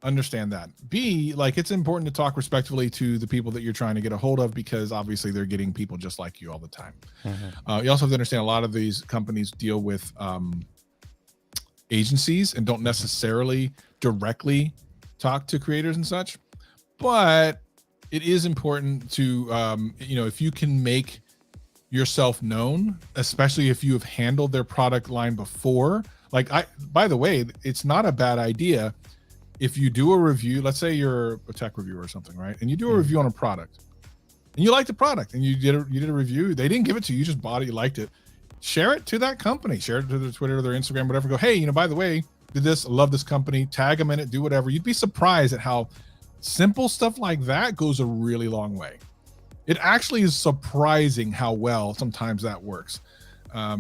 understand that. B, like, it's important to talk respectfully to the people that you're trying to get a hold of, because obviously they're getting people just like you all the time. You also have to understand a lot of these companies deal with agencies and don't necessarily directly talk to creators and such, but it is important to if you can make yourself known, especially if you have handled their product line before. Like, by the way, it's not a bad idea if you do a review. Let's say you're a tech reviewer or something, right? And you do a review on a product and you like the product and you did a review. They didn't give it to you, you just bought it, you liked it. Share it to that company, share it to their Twitter or their Instagram, whatever. Go, hey, by the way, did this, love this company, tag them in it, do whatever. You'd be surprised at how simple stuff like that goes a really long way. It actually is surprising how well sometimes that works. I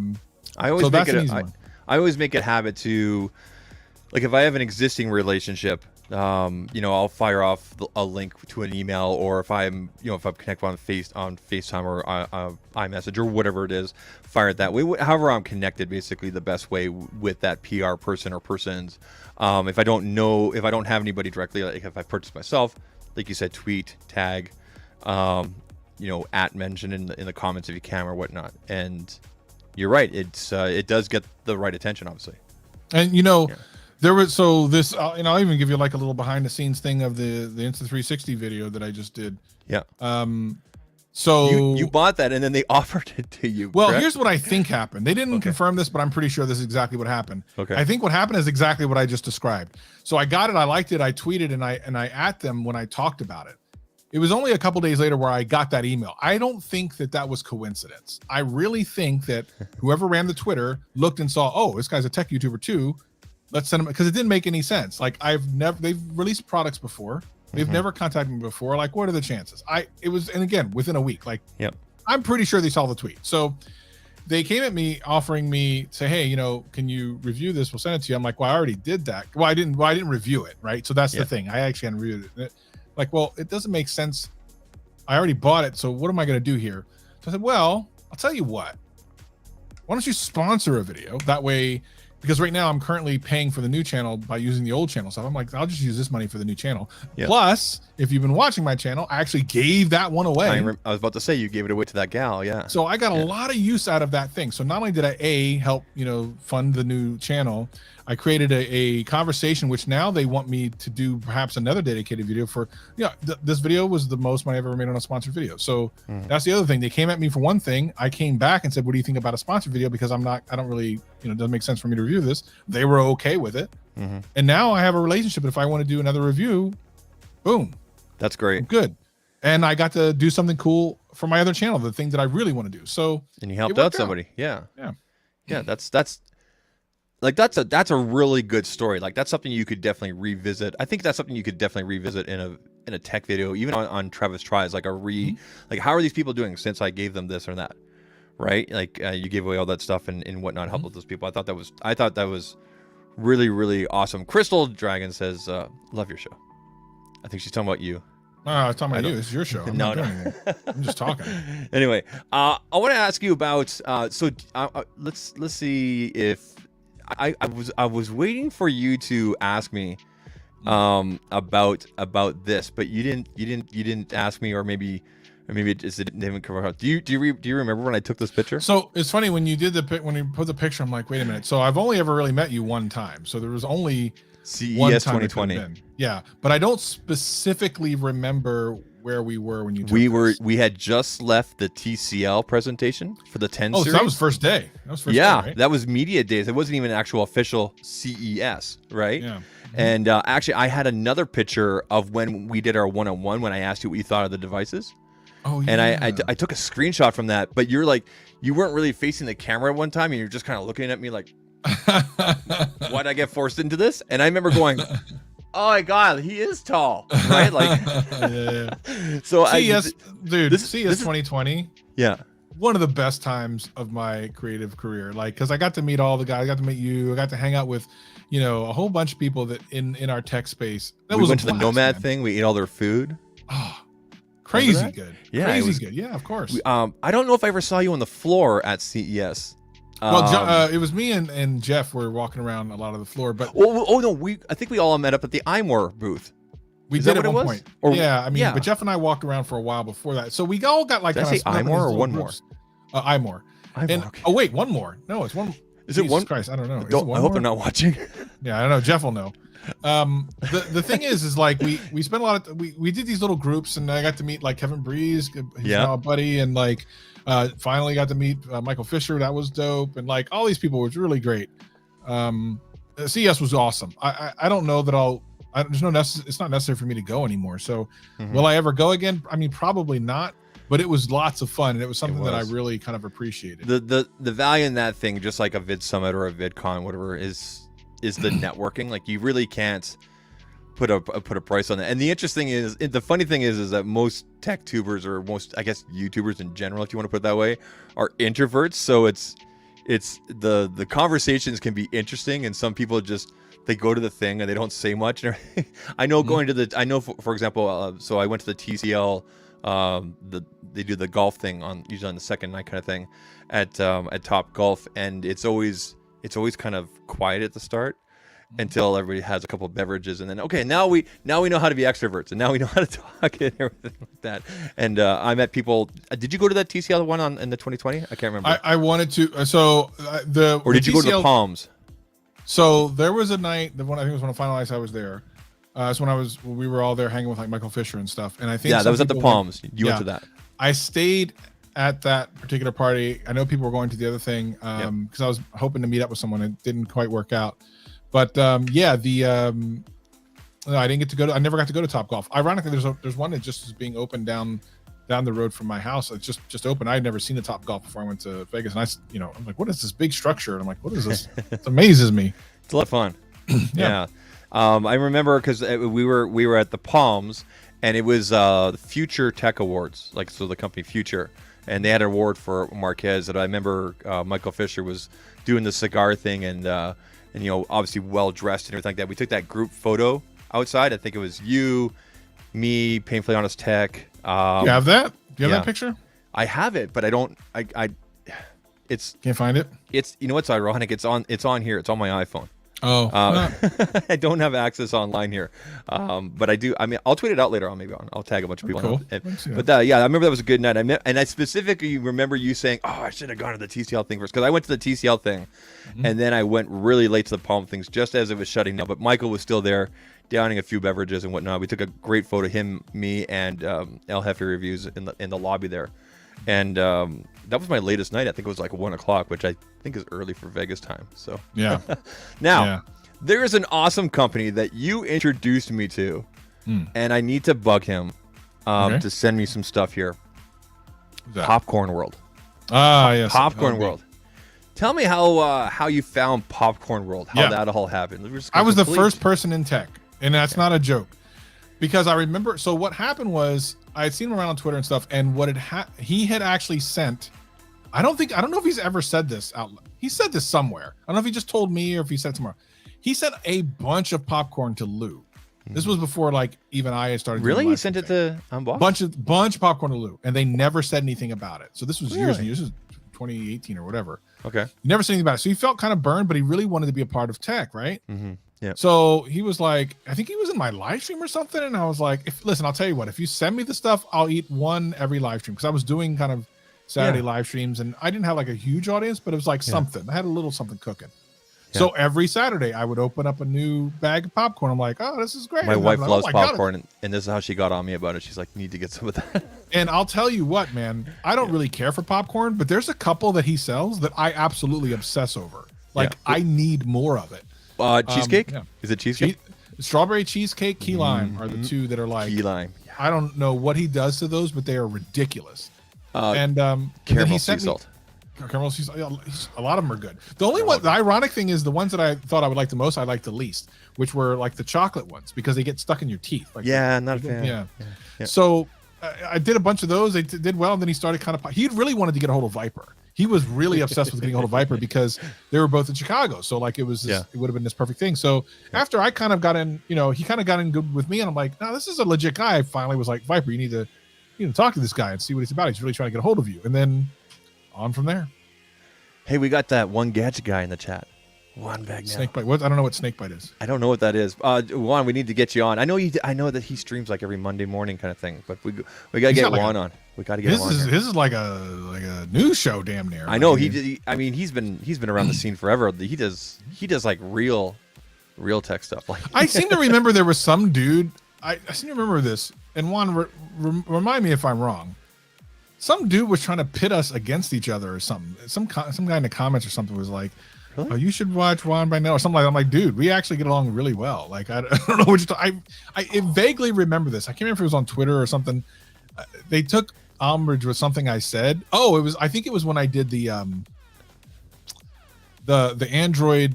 always make it a habit to, like, if I have an existing relationship, I'll fire off a link to an email, or if I'm connected on FaceTime or iMessage or whatever it is, fire it that way. However I'm connected, basically the best way with that PR person or persons. If I don't have anybody directly, like if I purchase myself, like you said, tweet, tag, at mention in the comments if you can or whatnot. And you're right, it does get the right attention, obviously. And there was, I'll even give you like a little behind the scenes thing of the Insta360 video that I just did. Yeah. So you bought that and then they offered it to you. Well, correct? Here's what I think happened. They didn't confirm this, but I'm pretty sure this is exactly what happened. Okay. I think what happened is exactly what I just described. So I got it, I liked it, I tweeted, and I at them when I talked about it. It was only a couple days later where I got that email. I don't think that was coincidence. I really think that whoever ran the Twitter looked and saw, oh, this guy's a tech YouTuber too. Let's send him, because it didn't make any sense. Like, they've released products before. They've never contacted me before. Like, what are the chances? And again, within a week, like, I'm pretty sure they saw the tweet. So they came at me offering me, say, hey, can you review this? We'll send it to you. I'm like, well, I already did that. Well, I didn't review it. Right. So that's the thing. I actually hadn't reviewed it. Like, well, it doesn't make sense. I already bought it. So what am I going to do here? So I said, well, I'll tell you what, why don't you sponsor a video that way? Because right now I'm currently paying for the new channel by using the old channel stuff. I'm like, I'll just use this money for the new channel. Plus, if you've been watching my channel, I actually gave that one away. I was about to say, you gave it away to that gal. Yeah. So I got a lot of use out of that thing. So not only did I help, fund the new channel, I created a conversation, which now they want me to do perhaps another dedicated video for, this video was the most money I've ever made on a sponsored video. So that's the other thing. They came at me for one thing. I came back and said, what do you think about a sponsored video? Because I don't really, it doesn't make sense for me to review this. They were okay with it. And now I have a relationship. If I want to do another review, boom. That's great. I'm good. And I got to do something cool for my other channel, the thing that I really want to do. So, and you helped out somebody. Yeah. That's a really good story. Like, that's something you could definitely revisit. I think that's something you could definitely revisit in a tech video, even on Travis Tries, like like, how are these people doing since I gave them this or that, right? Like, you gave away all that stuff and whatnot, help with those people. I thought that was really, really awesome. Crystal Dragon says, love your show. I think she's talking about you. I was talking about you. It's your show. I'm not doing anything. I'm just talking. Anyway, I want to ask you about. Let's see if I was waiting for you to ask me about this, but you didn't ask me, or maybe it just didn't come out. Do you remember when I took this picture? So it's funny when you put the picture. I'm like, wait a minute. So I've only ever really met you one time. So there was only CES 2020. Yeah, but I don't specifically remember where we were when you took we had just left the TCL presentation for the 10 series. So that was first day. Day, right? That was media days. It wasn't even an actual official CES, right? Yeah. And actually, I had another picture of when we did our one-on-one, when I asked you what you thought of the devices. Oh, yeah. And I took a screenshot from that, but you weren't really facing the camera at one time, and you're just kind of looking at me like, why'd I get forced into this? And I remember going, oh my God, he is tall, right? Like, So CES 2020. Yeah. One of the best times of my creative career, like, because I got to meet all the guys, I got to meet you, I got to hang out with, you know, a whole bunch of people that in our tech space. That We was went a to the blast, Nomad man. thing. We ate all their food. Oh, crazy good. Yeah, crazy good. Yeah, of course. I don't know if I ever saw you on the floor at CES. Well, it was me and Jeff were walking around a lot of the floor, but oh no, I think we all met up at the iMore booth. we Is did that at what it one was? point. Or, yeah, I mean, yeah. but Jeff and I walked around for a while before that, so we all got like Did I say iMore or one more? iMore. And okay. oh wait, one more. No, it's one. Is it Jesus one? Christ, I don't know. I hope they're not watching. Yeah, I don't know. Jeff will know. The thing is like we spent a lot of we did these little groups, and I got to meet like Kevin Breeze, he's now a buddy, and like finally got to meet Michael Fisher. That was dope, and like all these people was really great. CES was awesome. I don't know that it's not necessary for me to go anymore. So will I ever go again? I mean, probably not. But it was lots of fun, and it was something that I really kind of appreciated. The value in that thing, just like a Vid Summit or a VidCon, whatever, is the networking. Like, you really can't put a price on that. And the interesting is, the funny thing is that most tech tubers, or most, I guess, YouTubers in general, if you want to put it that way, are introverts. So it's the conversations can be interesting, and some people just, they go to the thing and they don't say much. I know going to I know for example, so I went to the TCL. They do the golf thing usually on the second night kind of thing at Top Golf, and it's always kind of quiet at the start until everybody has a couple of beverages, and then okay, now we know how to be extroverts, and now we know how to talk and everything like that. And I met people. Did you go to that TCL one in the 2020? I can't remember. I wanted to. Or did you go to the Palms? So there was a night. The one I think was when I finalized. I was there. It's when we were all there hanging with like Michael Fisher and stuff. And I think that was at the Palms. You went to that. I stayed at that particular party. I know people were going to the other thing because I was hoping to meet up with someone. It didn't quite work out. But no, I didn't get to go to. I never got to go to Top Golf. Ironically, there's one that just is being opened down the road from my house. It's just open. I had never seen a Top Golf before I went to Vegas, and I'm like, what is this big structure? And I'm like, what is this? It amazes me. It's a lot of fun. Yeah. I remember because we were at the Palms, and it was the Future Tech Awards, like, so the company Future, and they had an award for Marquez. And I remember Michael Fisher was doing the cigar thing, and obviously well dressed and everything like that. We took that group photo outside. I think it was you, me, Painfully Honest Tech. You have that? Do you have that picture? I have it, but I don't. It's can't find it. It's what's ironic. It's on here. It's on my iPhone. Oh, I don't have access online here, but I do. I mean, I'll tweet it out later on. Maybe I'll tag a bunch of people. Cool. But I remember that was a good night. I specifically remember you saying, "Oh, I should have gone to the TCL thing first," because I went to the TCL thing, and then I went really late to the Palm things just as it was shutting down. But Michael was still there, downing a few beverages and whatnot. We took a great photo, him, me, and El Jefe Reviews in the lobby there, and that was my latest night. I think it was like 1 o'clock, which I think is early for Vegas time. So yeah. Now, there is an awesome company that you introduced me to, and I need to bug him to send me some stuff here. Popcorn World. Ah, yes. Popcorn World. Tell me how you found Popcorn World. How that all happened. I was the first person in tech, and that's not a joke, because I remember. So what happened was I had seen him around on Twitter and stuff, and he had actually sent. I don't know if he's ever said this out. He said this somewhere. I don't know if he just told me or if he said somewhere. He sent a bunch of popcorn to Lou. This was before like even I had started. Really, he sent it to Unbox? Bunch of popcorn to Lou, and they never said anything about it. So this was years and years. This is 2018 or whatever. Okay. He never said anything about it. So he felt kind of burned, but he really wanted to be a part of tech, right? Mm-hmm. Yeah. So he was like, I think he was in my live stream or something, and I was like, listen, I'll tell you what. If you send me the stuff, I'll eat one every live stream, because I was doing kind of Saturday live streams, and I didn't have like a huge audience, but it was like something. I had a little something cooking. Yeah. So every Saturday I would open up a new bag of popcorn. I'm like, oh, this is great. My wife loves popcorn, and this is how she got on me about it. She's like, you need to get some of that. And I'll tell you what, man, I don't really care for popcorn, but there's a couple that he sells that I absolutely obsess over. Like, I need more of it. Cheesecake? Is it cheesecake? Strawberry cheesecake, key lime are the two that are like, key lime. I don't know what he does to those, but they are ridiculous. Caramel sea salt. Caramel sea salt. A lot of them are good. The only one, the ironic thing is the ones that I thought I would like the most, I liked the least, which were like the chocolate ones, because they get stuck in your teeth. Like, not a fan. Yeah. So I did a bunch of those. They did well, and then he started kind of. He really wanted to get a hold of Viper. He was really obsessed with getting a hold of Viper because they were both in Chicago. So like it was, it would have been this perfect thing. So after I kind of got in, he kind of got in good with me, and I'm like, no, this is a legit guy. I finally was like, Viper, you need to talk to this guy and see what he's about. He's really trying to get a hold of you, and then on from there. Hey, we got that one gadget guy in the chat. One bag now. Snakebite. What? I don't know what snakebite is. I don't know what that is. Juan, we need to get you on. I know that he streams like every Monday morning kind of thing, but we gotta get Juan on. We gotta get Juan. This is like a news show, damn near. I know he's been around the scene forever. He does like real tech stuff. Like I seem to remember there was some dude. I seem to remember this, and Juan, remind me if I'm wrong. Some dude was trying to pit us against each other or something. Some guy in the comments or something was like, really? Oh, you should watch Juan by now or something like that. I'm like, dude, we actually get along really well. Like, I don't know what I vaguely remember this. I can't remember if it was on Twitter or something. They took umbrage with something I said. Oh, I think it was when I did the Android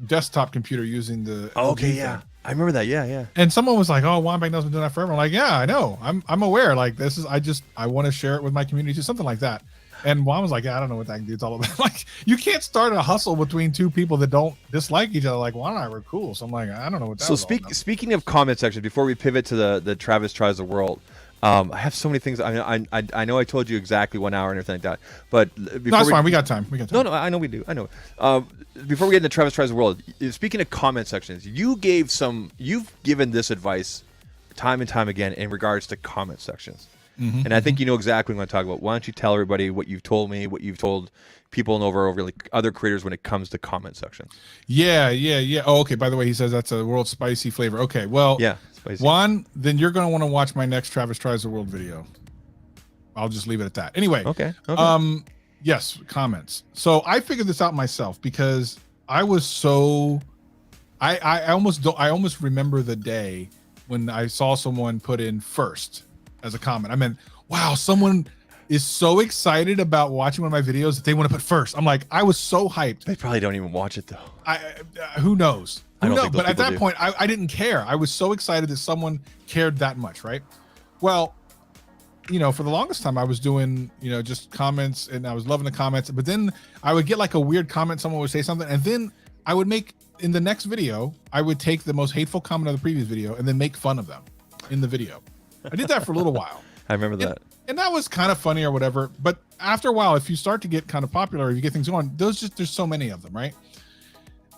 desktop computer using the. Oh, okay, yeah. I remember that. Yeah. And someone was like, "Oh, Juan Bagnell's been doing that forever." I'm like, "Yeah, I know. I'm aware. Like, this is. I want to share it with my community too, something like that." And Juan was like, "Yeah, I don't know what that dude's all about." Like, you can't start a hustle between two people that don't dislike each other. Like, Juan and I were cool, so I'm like, I don't know what that. So speaking of comment section, before we pivot to the Travis Tries the World. I have so many things. I know I told you exactly 1 hour and everything like that, but that's fine. We got time. No, I know we do. I know. Before we get into Travis Tries the World, speaking of comment sections, you've given this advice time and time again in regards to comment sections, and I think you know exactly what I'm going to talk about. Why don't you tell everybody what you've told me, what you've told people and over like other creators when it comes to comment sections? Yeah. Oh, okay. By the way, he says that's a world spicy flavor. Okay, well, yeah. Spicy. Juan, then you're going to want to watch my next Travis Tries the World video. I'll just leave it at that. Anyway. Okay. Yes, comments. So I figured this out myself because I was so I almost remember the day when I saw someone put in first as a comment. I meant, wow, someone is so excited about watching one of my videos that they want to put first. I'm like, I was so hyped. They probably don't even watch it though. Who knows? But at that do. point, I didn't care. I was so excited that someone cared that much, right? Well, for the longest time I was doing, just comments, and I was loving the comments, but then I would get like a weird comment, someone would say something, and then I would make, in the next video, I would take the most hateful comment of the previous video and then make fun of them in the video. I did that for a little while. I remember that. And that was kind of funny or whatever, but after a while, if you start to get kind of popular, if you get things going, there's so many of them, right?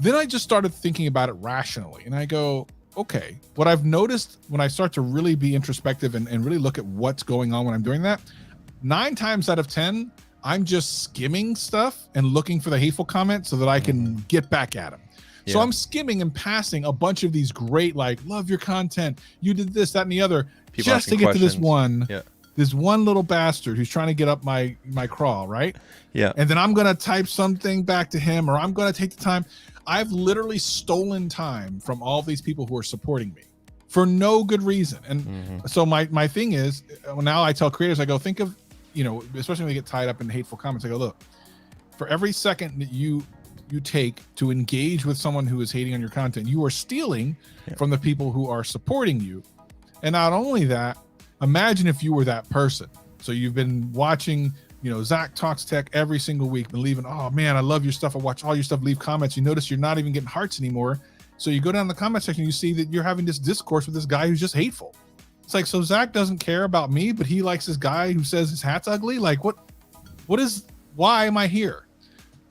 Then I just started thinking about it rationally, and I go, okay, what I've noticed when I start to really be introspective and really look at what's going on when I'm doing that, 9 times out of 10, I'm just skimming stuff and looking for the hateful comment so that I can get back at them. Yeah. So I'm skimming and passing a bunch of these great, like, love your content, you did this, that, and the other, people just to get questions. To this one. Yeah. This one little bastard who's trying to get up my crawl, right? Yeah. And then I'm going to type something back to him, or I'm going to take the time. I've literally stolen time from all these people who are supporting me for no good reason. And so my thing is, now I tell creators, I go, think of, especially when they get tied up in hateful comments, I go, look, for every second that you take to engage with someone who is hating on your content, you are stealing from the people who are supporting you. And not only that, imagine if you were that person. So you've been watching, ZAKtalks Tech every single week, been leaving, oh man, I love your stuff. I watch all your stuff, leave comments. You notice you're not even getting hearts anymore. So you go down the comment section, you see that you're having this discourse with this guy who's just hateful. It's like, so Zach doesn't care about me, but he likes this guy who says his hat's ugly. Like why am I here?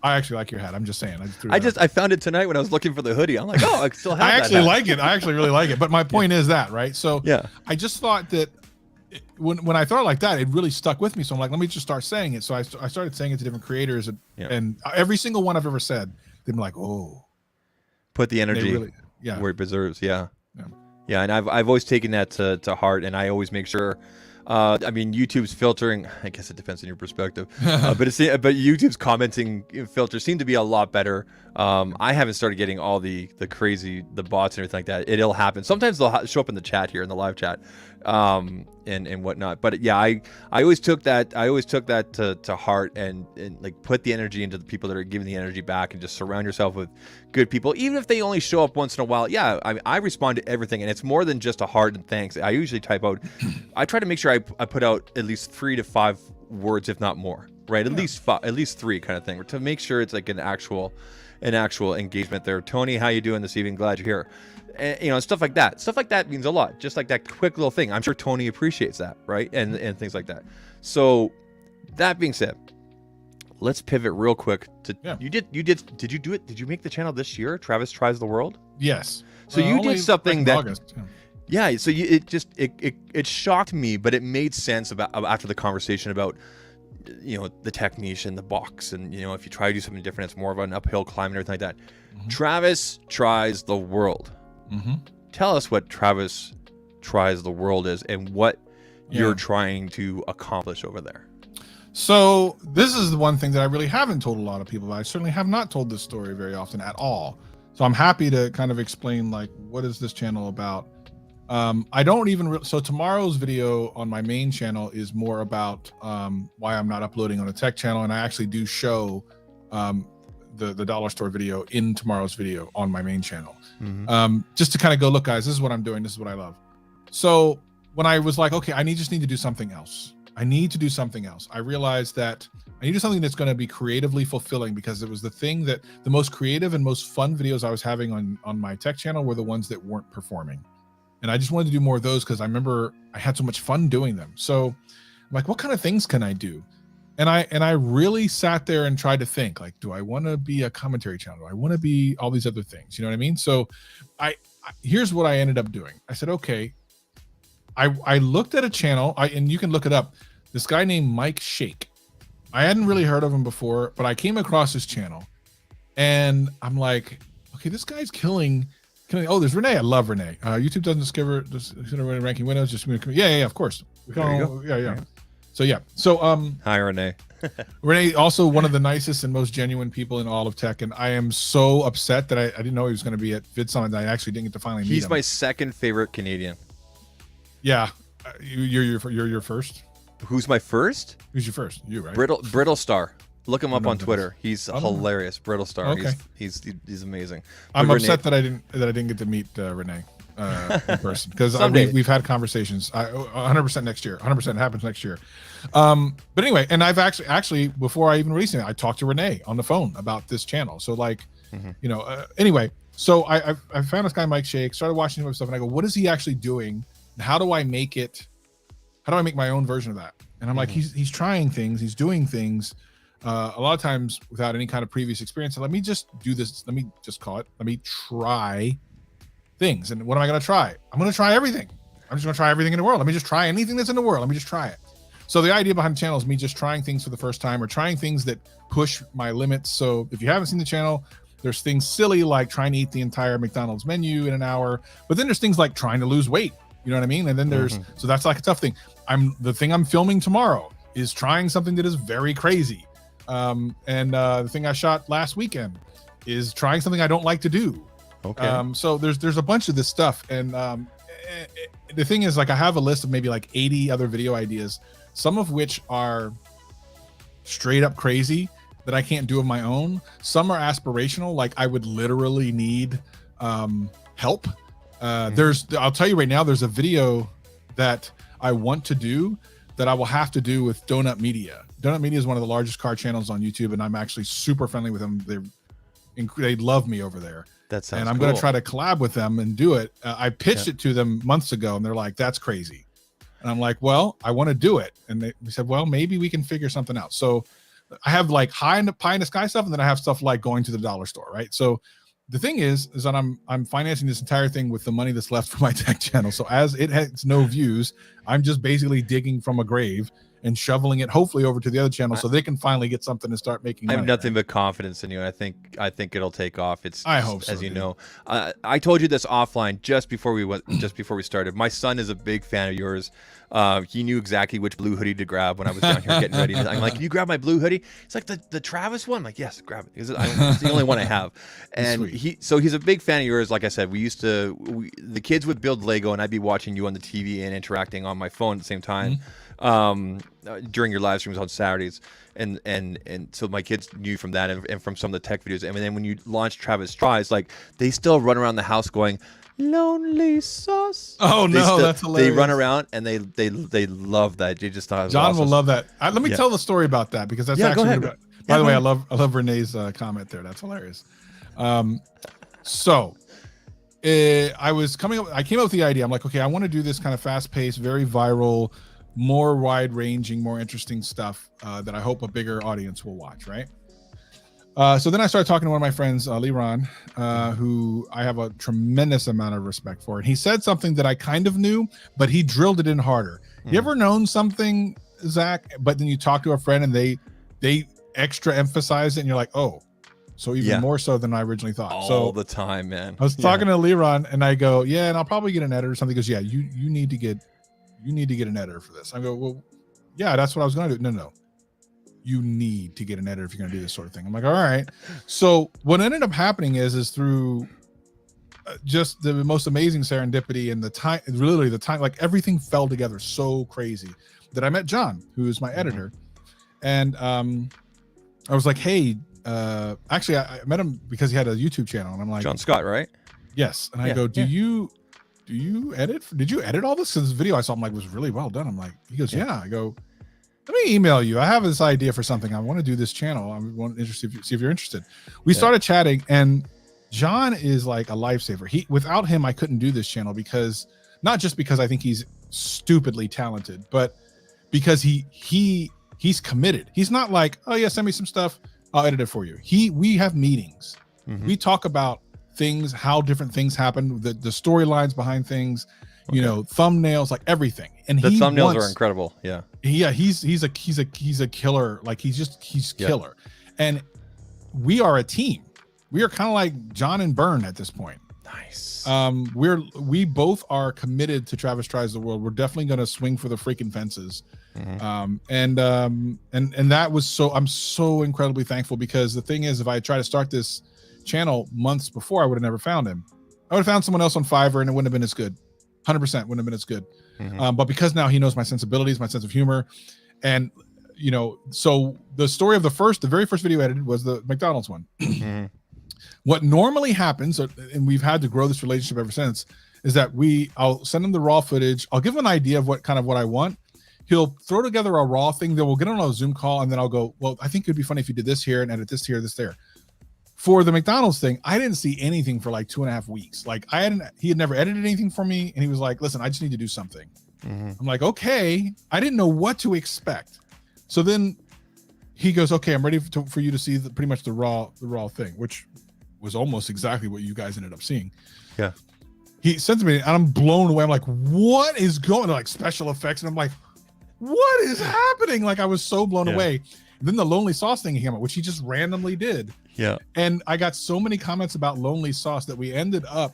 I actually like your hat. I'm just saying. I found it tonight when I was looking for the hoodie. I'm like, oh, I still have I actually like it. I actually really like it. But my point is that, right? So yeah, I just thought that when I thought like that, it really stuck with me. So I'm like, let me just start saying it. So I started saying it to different creators, and every single one I've ever said, they've been like, oh, put the energy where it deserves. Yeah. And I've always taken that to heart, and I always make sure. YouTube's filtering, I guess it depends on your perspective, but YouTube's commenting filters seem to be a lot better. I haven't started getting all the crazy, the bots and everything like that. It'll happen. Sometimes they'll show up in the chat here, in the live chat. and whatnot. But yeah, I always took that to heart, and like put the energy into the people that are giving the energy back, and just surround yourself with good people, even if they only show up once in a while. Yeah, I respond to everything, and it's more than just a heart and thanks. I usually type out, I try to make sure I put out at least 3 to 5 words, if not more, right? At least 3 kind of thing, to make sure it's like an actual engagement there. Tony, how you doing this evening? Glad you're here. And, you know, stuff like that means a lot. Just like that quick little thing. I'm sure Tony appreciates that, right? And things like that. So that being said, let's pivot real quick to did you do it? Did you make the channel this year? Travis Tries the World? Yes. So you did something that August. Yeah, so it shocked me, but it made sense after the conversation about, you know, the technique and the box, and, you know, if you try to do something different, it's more of an uphill climb and everything like that. Travis Tries the World. Tell us what Travis Tries the World is, and what you're trying to accomplish over there. So this is the one thing that I really haven't told a lot of people about. I certainly have not told this story very often at all. So I'm happy to kind of explain, like, what is this channel about? I don't even so tomorrow's video on my main channel is more about why I'm not uploading on a tech channel, and I actually do show the dollar store video in tomorrow's video on my main channel. Just to kind of go, look, guys, this is what I'm doing, this is what I love. So when I was like, okay, I just need to do something else. I need to do something else. I realized that I need to do something that's going to be creatively fulfilling, because it was the thing that the most creative and most fun videos I was having on my tech channel were the ones that weren't performing. And I just wanted to do more of those, because I remember I had so much fun doing them. So I'm like, what kind of things can I do? And I really sat there and tried to think, like, do I want to be a commentary channel? Do I want to be all these other things? You know what I mean? So here's what I ended up doing. I said, okay, I looked at a channel, and you can look it up. This guy named Mike Shake. I hadn't really heard of him before, but I came across his channel, and I'm like, okay, this guy's killing. Oh, there's Renee. I love Renee. YouTube doesn't discover ranking windows. Just yeah, of course. Yeah. So hi, Renee. Renee, also one of the nicest and most genuine people in all of tech, and I am so upset that I didn't know he was going to be at VidSummit, and I actually didn't get to finally meet him. He's my second favorite Canadian. Yeah, you're your first. Who's my first? Who's your first? You, right? Brittle Star. Look him up on Twitter. He's hilarious. Brittle Star. Okay. He's amazing. I'm upset that I didn't get to meet Renee in person, because we've had conversations. 100% next year. 100% happens next year. But anyway, and I've actually before I even released it, I talked to Renee on the phone about this channel. So like, you know, anyway, so I found this guy Mike Shake, started watching him stuff, and I go, what is he actually doing? And how do I make it? How do I make my own version of that? And I'm like, he's trying things, he's doing things. A lot of times without any kind of previous experience. So let me just do this. Let me try things. And what am I going to try? I'm going to try everything. I'm just going to try everything in the world. Let me just try anything that's in the world. Let me just try it. So the idea behind the channel is me just trying things for the first time, or trying things that push my limits. So if you haven't seen the channel, there's things silly like trying to eat the entire McDonald's menu in an hour. But then there's things like trying to lose weight. You know what I mean? And then there's, so that's like a tough thing. The thing I'm filming tomorrow is trying something that is very crazy. The thing I shot last weekend is trying something I don't like to do. Okay. So there's a bunch of this stuff, and the thing is, like, I have a list of maybe like 80 other video ideas, some of which are straight up crazy that I can't do of my own. Some are aspirational, like I would literally need help. I'll tell you right now, there's a video that I want to do that I will have to do with Donut Media. Donut Media is one of the largest car channels on YouTube, and I'm actually super friendly with them. They love me over there. That sounds And I'm cool. going to try to collab with them and do it. I pitched it to them months ago, and they're like, that's crazy. And I'm like, well, I want to do it. And they said, well, maybe we can figure something out. So I have like pie in the sky stuff, and then I have stuff like going to the dollar store, right? So the thing is that I'm financing this entire thing with the money that's left for my tech channel. So as it has no views, I'm just basically digging from a grave and shoveling it hopefully over to the other channel so they can finally get something to start making money. I have nothing but confidence in you. I think it'll take off. I hope so, as you know. I told you this offline just before we started. My son is a big fan of yours. He knew exactly which blue hoodie to grab when I was down here getting ready. I'm like, can you grab my blue hoodie? It's like the Travis one. I'm like, yes, grab it. It's the only one I have. And he's a big fan of yours. Like I said, the kids would build Lego and I'd be watching you on the TV and interacting on my phone at the same time. During your live streams on Saturdays, and so my kids knew from that and from some of the tech videos. And then when you launched Travis Tries, like they still run around the house going, "Lonely sauce." Oh no, that's hilarious. They run around and they love that. They just thought it was John awesome. will love that. Let me tell the story about that because that's actually. By the way, I love Renee's comment there. That's hilarious. So I came up with the idea. I'm like, okay, I want to do this kind of fast-paced, very viral, more wide-ranging, more interesting stuff that I hope a bigger audience will watch, right? So then I started talking to one of my friends, Liran, who I have a tremendous amount of respect for. And he said something that I kind of knew, but he drilled it in harder. You ever known something, Zach, but then you talk to a friend and they extra emphasize it and you're like, oh, so even more so than I originally thought. All the time, man. I was talking to Liran and I go, yeah, and I'll probably get an editor or something. He goes, yeah, you need to get an editor for this. I go, well, yeah, that's what I was going to do. No. You need to get an editor if you're going to do this sort of thing. I'm like, all right. So what ended up happening is through just the most amazing serendipity and the time, like everything fell together so crazy that I met John, who is my editor. And I was like, hey, actually I met him because he had a YouTube channel and I'm like, John Scott, right? Yes. And I go, did you edit all this? Because this video I saw, I'm like, was really well done. I'm like, he goes, yeah. I go, let me email you. I have this idea for something. I want to do this channel. See if you're interested. We started chatting and John is like a lifesaver. Without him, I couldn't do this channel because not just because I think he's stupidly talented, but because he's committed. He's not like, oh yeah, send me some stuff, I'll edit it for you. We have meetings. We talk about things, how different things happen, the storylines behind things, you know, thumbnails, like everything. And the thumbnails are incredible. Yeah. He's a killer. Like he's killer. And we are a team. We are kind of like John and Byrne at this point. Nice. We both are committed to Travis Tries the World. We're definitely going to swing for the freaking fences. And that was I'm so incredibly thankful because the thing is, if I tried to start this channel months before, I would have never found him. I would have found someone else on Fiverr and it wouldn't have been as good. 100% wouldn't have been as good. But because now he knows my sensibilities, my sense of humor, and you know, so the story of the very first video I edited was the McDonald's one. What normally happens, and we've had to grow this relationship ever since, is that I'll send him the raw footage. I'll give him an idea of what I want. He'll throw together a raw thing. Then we'll get on a Zoom call, and then I'll go, well, I think it'd be funny if you did this here and edit this here, this there. For the McDonald's thing, I didn't see anything for like 2.5 weeks. Like he had never edited anything for me. And he was like, listen, I just need to do something. I'm like, okay. I didn't know what to expect. So then he goes, okay, I'm ready for you to see pretty much the raw thing, which was almost exactly what you guys ended up seeing. Yeah. He sent to me and I'm blown away. I'm like, what is going on? Like special effects. And I'm like, what is happening? Like I was so blown away. And then the Lonely Sauce thing came out, which he just randomly did. Yeah. And I got so many comments about Lonely Sauce that we ended up.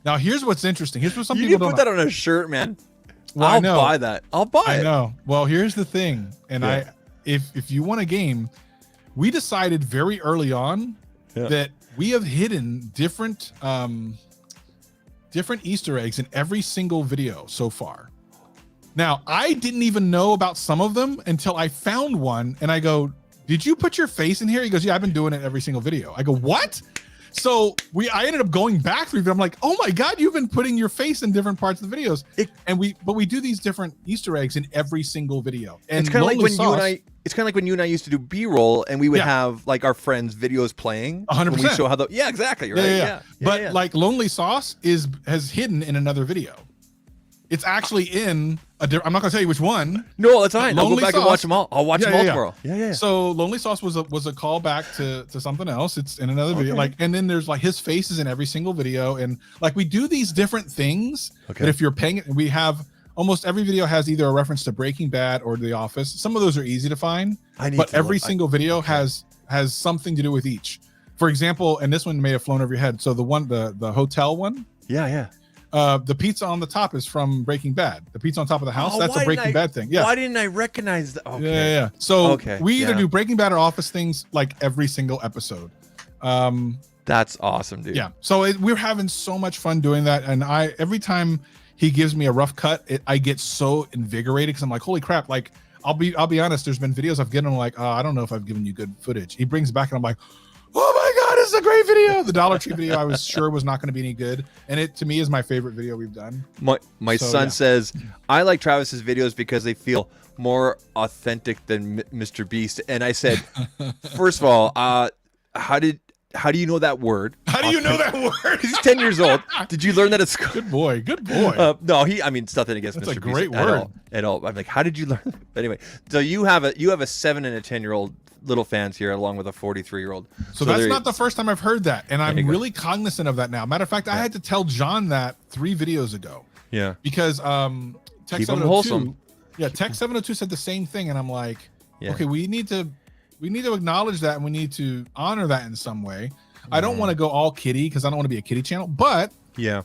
Now here's what's interesting. Here's what some people don't put that on a shirt, man. Well, I'll buy that. I'll buy it. I know. Well, here's the thing. And if you want a game, we decided very early on that we have hidden different Easter eggs in every single video so far. Now, I didn't even know about some of them until I found one and I go, did you put your face in here? He goes, yeah, I've been doing it every single video. I go, what? So I ended up going back through them. I'm like, oh my God, you've been putting your face in different parts of the videos. But we do these different Easter eggs in every single video. And it's kind of like when you and I used to do B-roll and we would have like our friends' videos playing. 100%. We show how exactly. Right. But like Lonely Sauce has hidden in another video. It's actually in I'm not gonna tell you which one. No, that's fine. I'll go back and watch them all. I'll watch them all tomorrow. Yeah. So Lonely Sauce was a callback to something else. It's in another video. Like, and then there's like his face is in every single video, and like we do these different things that if you're paying, we have almost every video has either a reference to Breaking Bad or The Office. Some of those are easy to find, but every single video has something to do with each. For example, and this one may have flown over your head. So the hotel one. Yeah. The pizza on the top is from Breaking Bad. The pizza on top of the house, that's a Breaking Bad thing. Yeah. Why didn't I recognize that? Okay. Yeah. So we either do Breaking Bad or Office things like every single episode. That's awesome, dude. Yeah. So we're having so much fun doing that. And every time he gives me a rough cut, I get so invigorated because I'm like, holy crap. Like, I'll be honest. There's been videos I've given him like, I don't know if I've given you good footage. He brings it back and I'm like, oh my God, this is a great video. The Dollar Tree video I was sure was not going to be any good. And it, to me, is my favorite video we've done. My son says, I like Travis's videos because they feel more authentic than Mr. Beast. And I said, first of all, how do you know that word? How do you know that word? He's 10 years old. Did you learn that at school? Good boy. No, it's nothing against That's Mr. a great Beast word. At all. I'm like, how did you learn that? But anyway, so you have a 7 and a 10-year-old little fans here, along with a 43-year-old. So that's not the first time I've heard that, and I'm really cognizant of that now. Matter of fact, I had to tell John that 3 videos ago. Yeah. Because Tech 702, Tech 702 said the same thing, and I'm like, okay, we need to acknowledge that, and we need to honor that in some way. I don't want to go all kiddie because I don't want to be a kiddie channel, but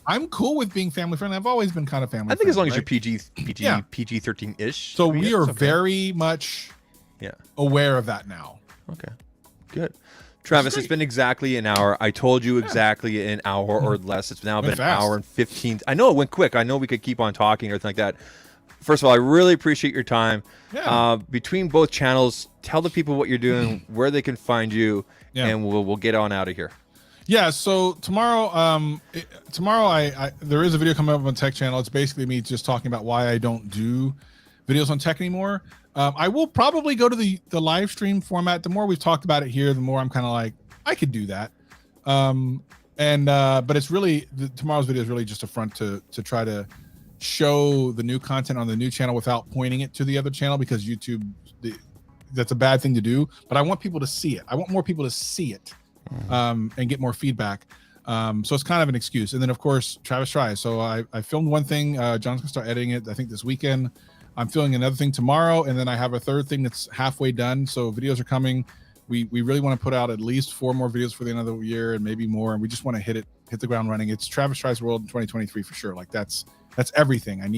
I'm cool with being family friendly. I've always been kind of family friendly. I think as long as you're PG-13-ish. So we are very much aware of that now. Okay, good. Travis, it's been exactly an hour. I told you exactly an hour or less. It's now been an hour and 15. I know it went quick. I know we could keep on talking or anything like that. First of all, I really appreciate your time. Between both channels, tell the people what you're doing, where they can find you, and we'll get on out of here. Yeah, so tomorrow there is a video coming up on Tech channel. It's basically me just talking about why I don't do videos on tech anymore. I will probably go to the live stream format. The more we've talked about it here, the more I'm kind of like, I could do that. But it's really, tomorrow's video is really just a front to try to show the new content on the new channel without pointing it to the other channel, because YouTube, that's a bad thing to do. But I want people to see it. I want more people to see it and get more feedback. So it's kind of an excuse. And then, of course, Travis tries. So I filmed one thing. John's going to start editing it, I think, this weekend. I'm filming another thing tomorrow, and then I have a third thing that's halfway done. So videos are coming. We really want to put out at least 4 more videos for the end of the year and maybe more. And we just want to hit the ground running. It's Travis Tries World in 2023 for sure. Like that's everything. I'm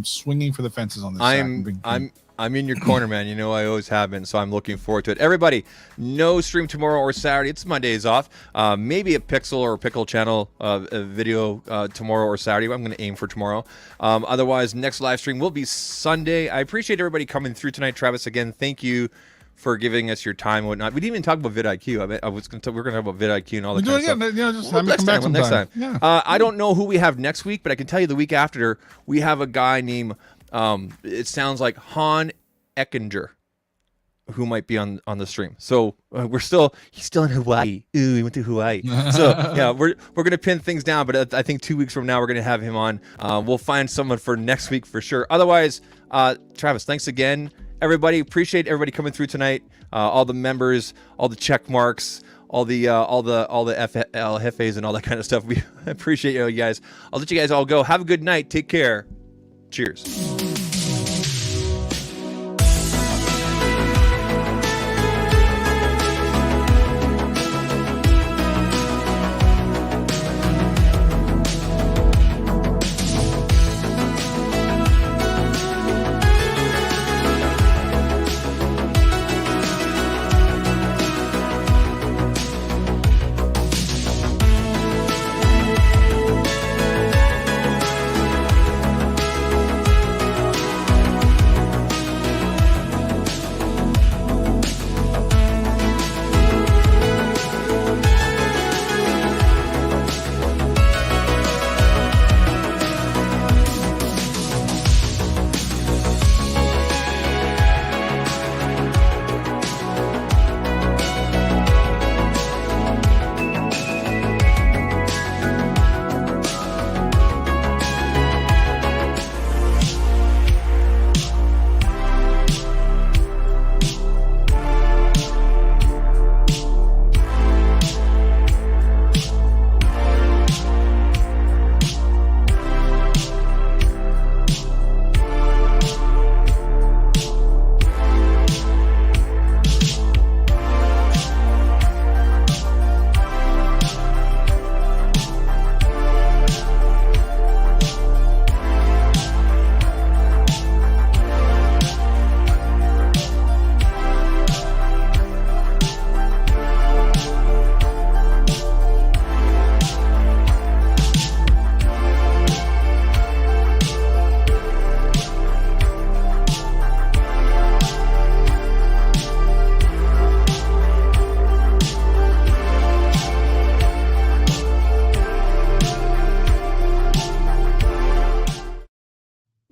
swinging for the fences on this. I'm in your corner, man. You know I always have been, so I'm looking forward to it. Everybody, no stream tomorrow or Saturday. It's my days off. Maybe a Pixel or Pickle channel video tomorrow or Saturday. I'm going to aim for tomorrow. Otherwise, next live stream will be Sunday. I appreciate everybody coming through tonight. Travis, again, thank you for giving us your time and whatnot. We didn't even talk about vidIQ. We're going to talk about vidIQ and all that kind of stuff. Just have me come back next time. Yeah. I don't know who we have next week, but I can tell you the week after we have a guy named it sounds like Han Eckinger, who might be on the stream. So he's still in Hawaii. Ooh, he went to Hawaii. So yeah, we're gonna pin things down, but I think 2 weeks from now we're gonna have him on. We'll find someone for next week for sure. Otherwise, Travis, thanks again, everybody. Appreciate everybody coming through tonight. All the members, all the check marks, all the FFAs and all that kind of stuff. We appreciate you guys. I'll let you guys all go. Have a good night. Take care. Cheers.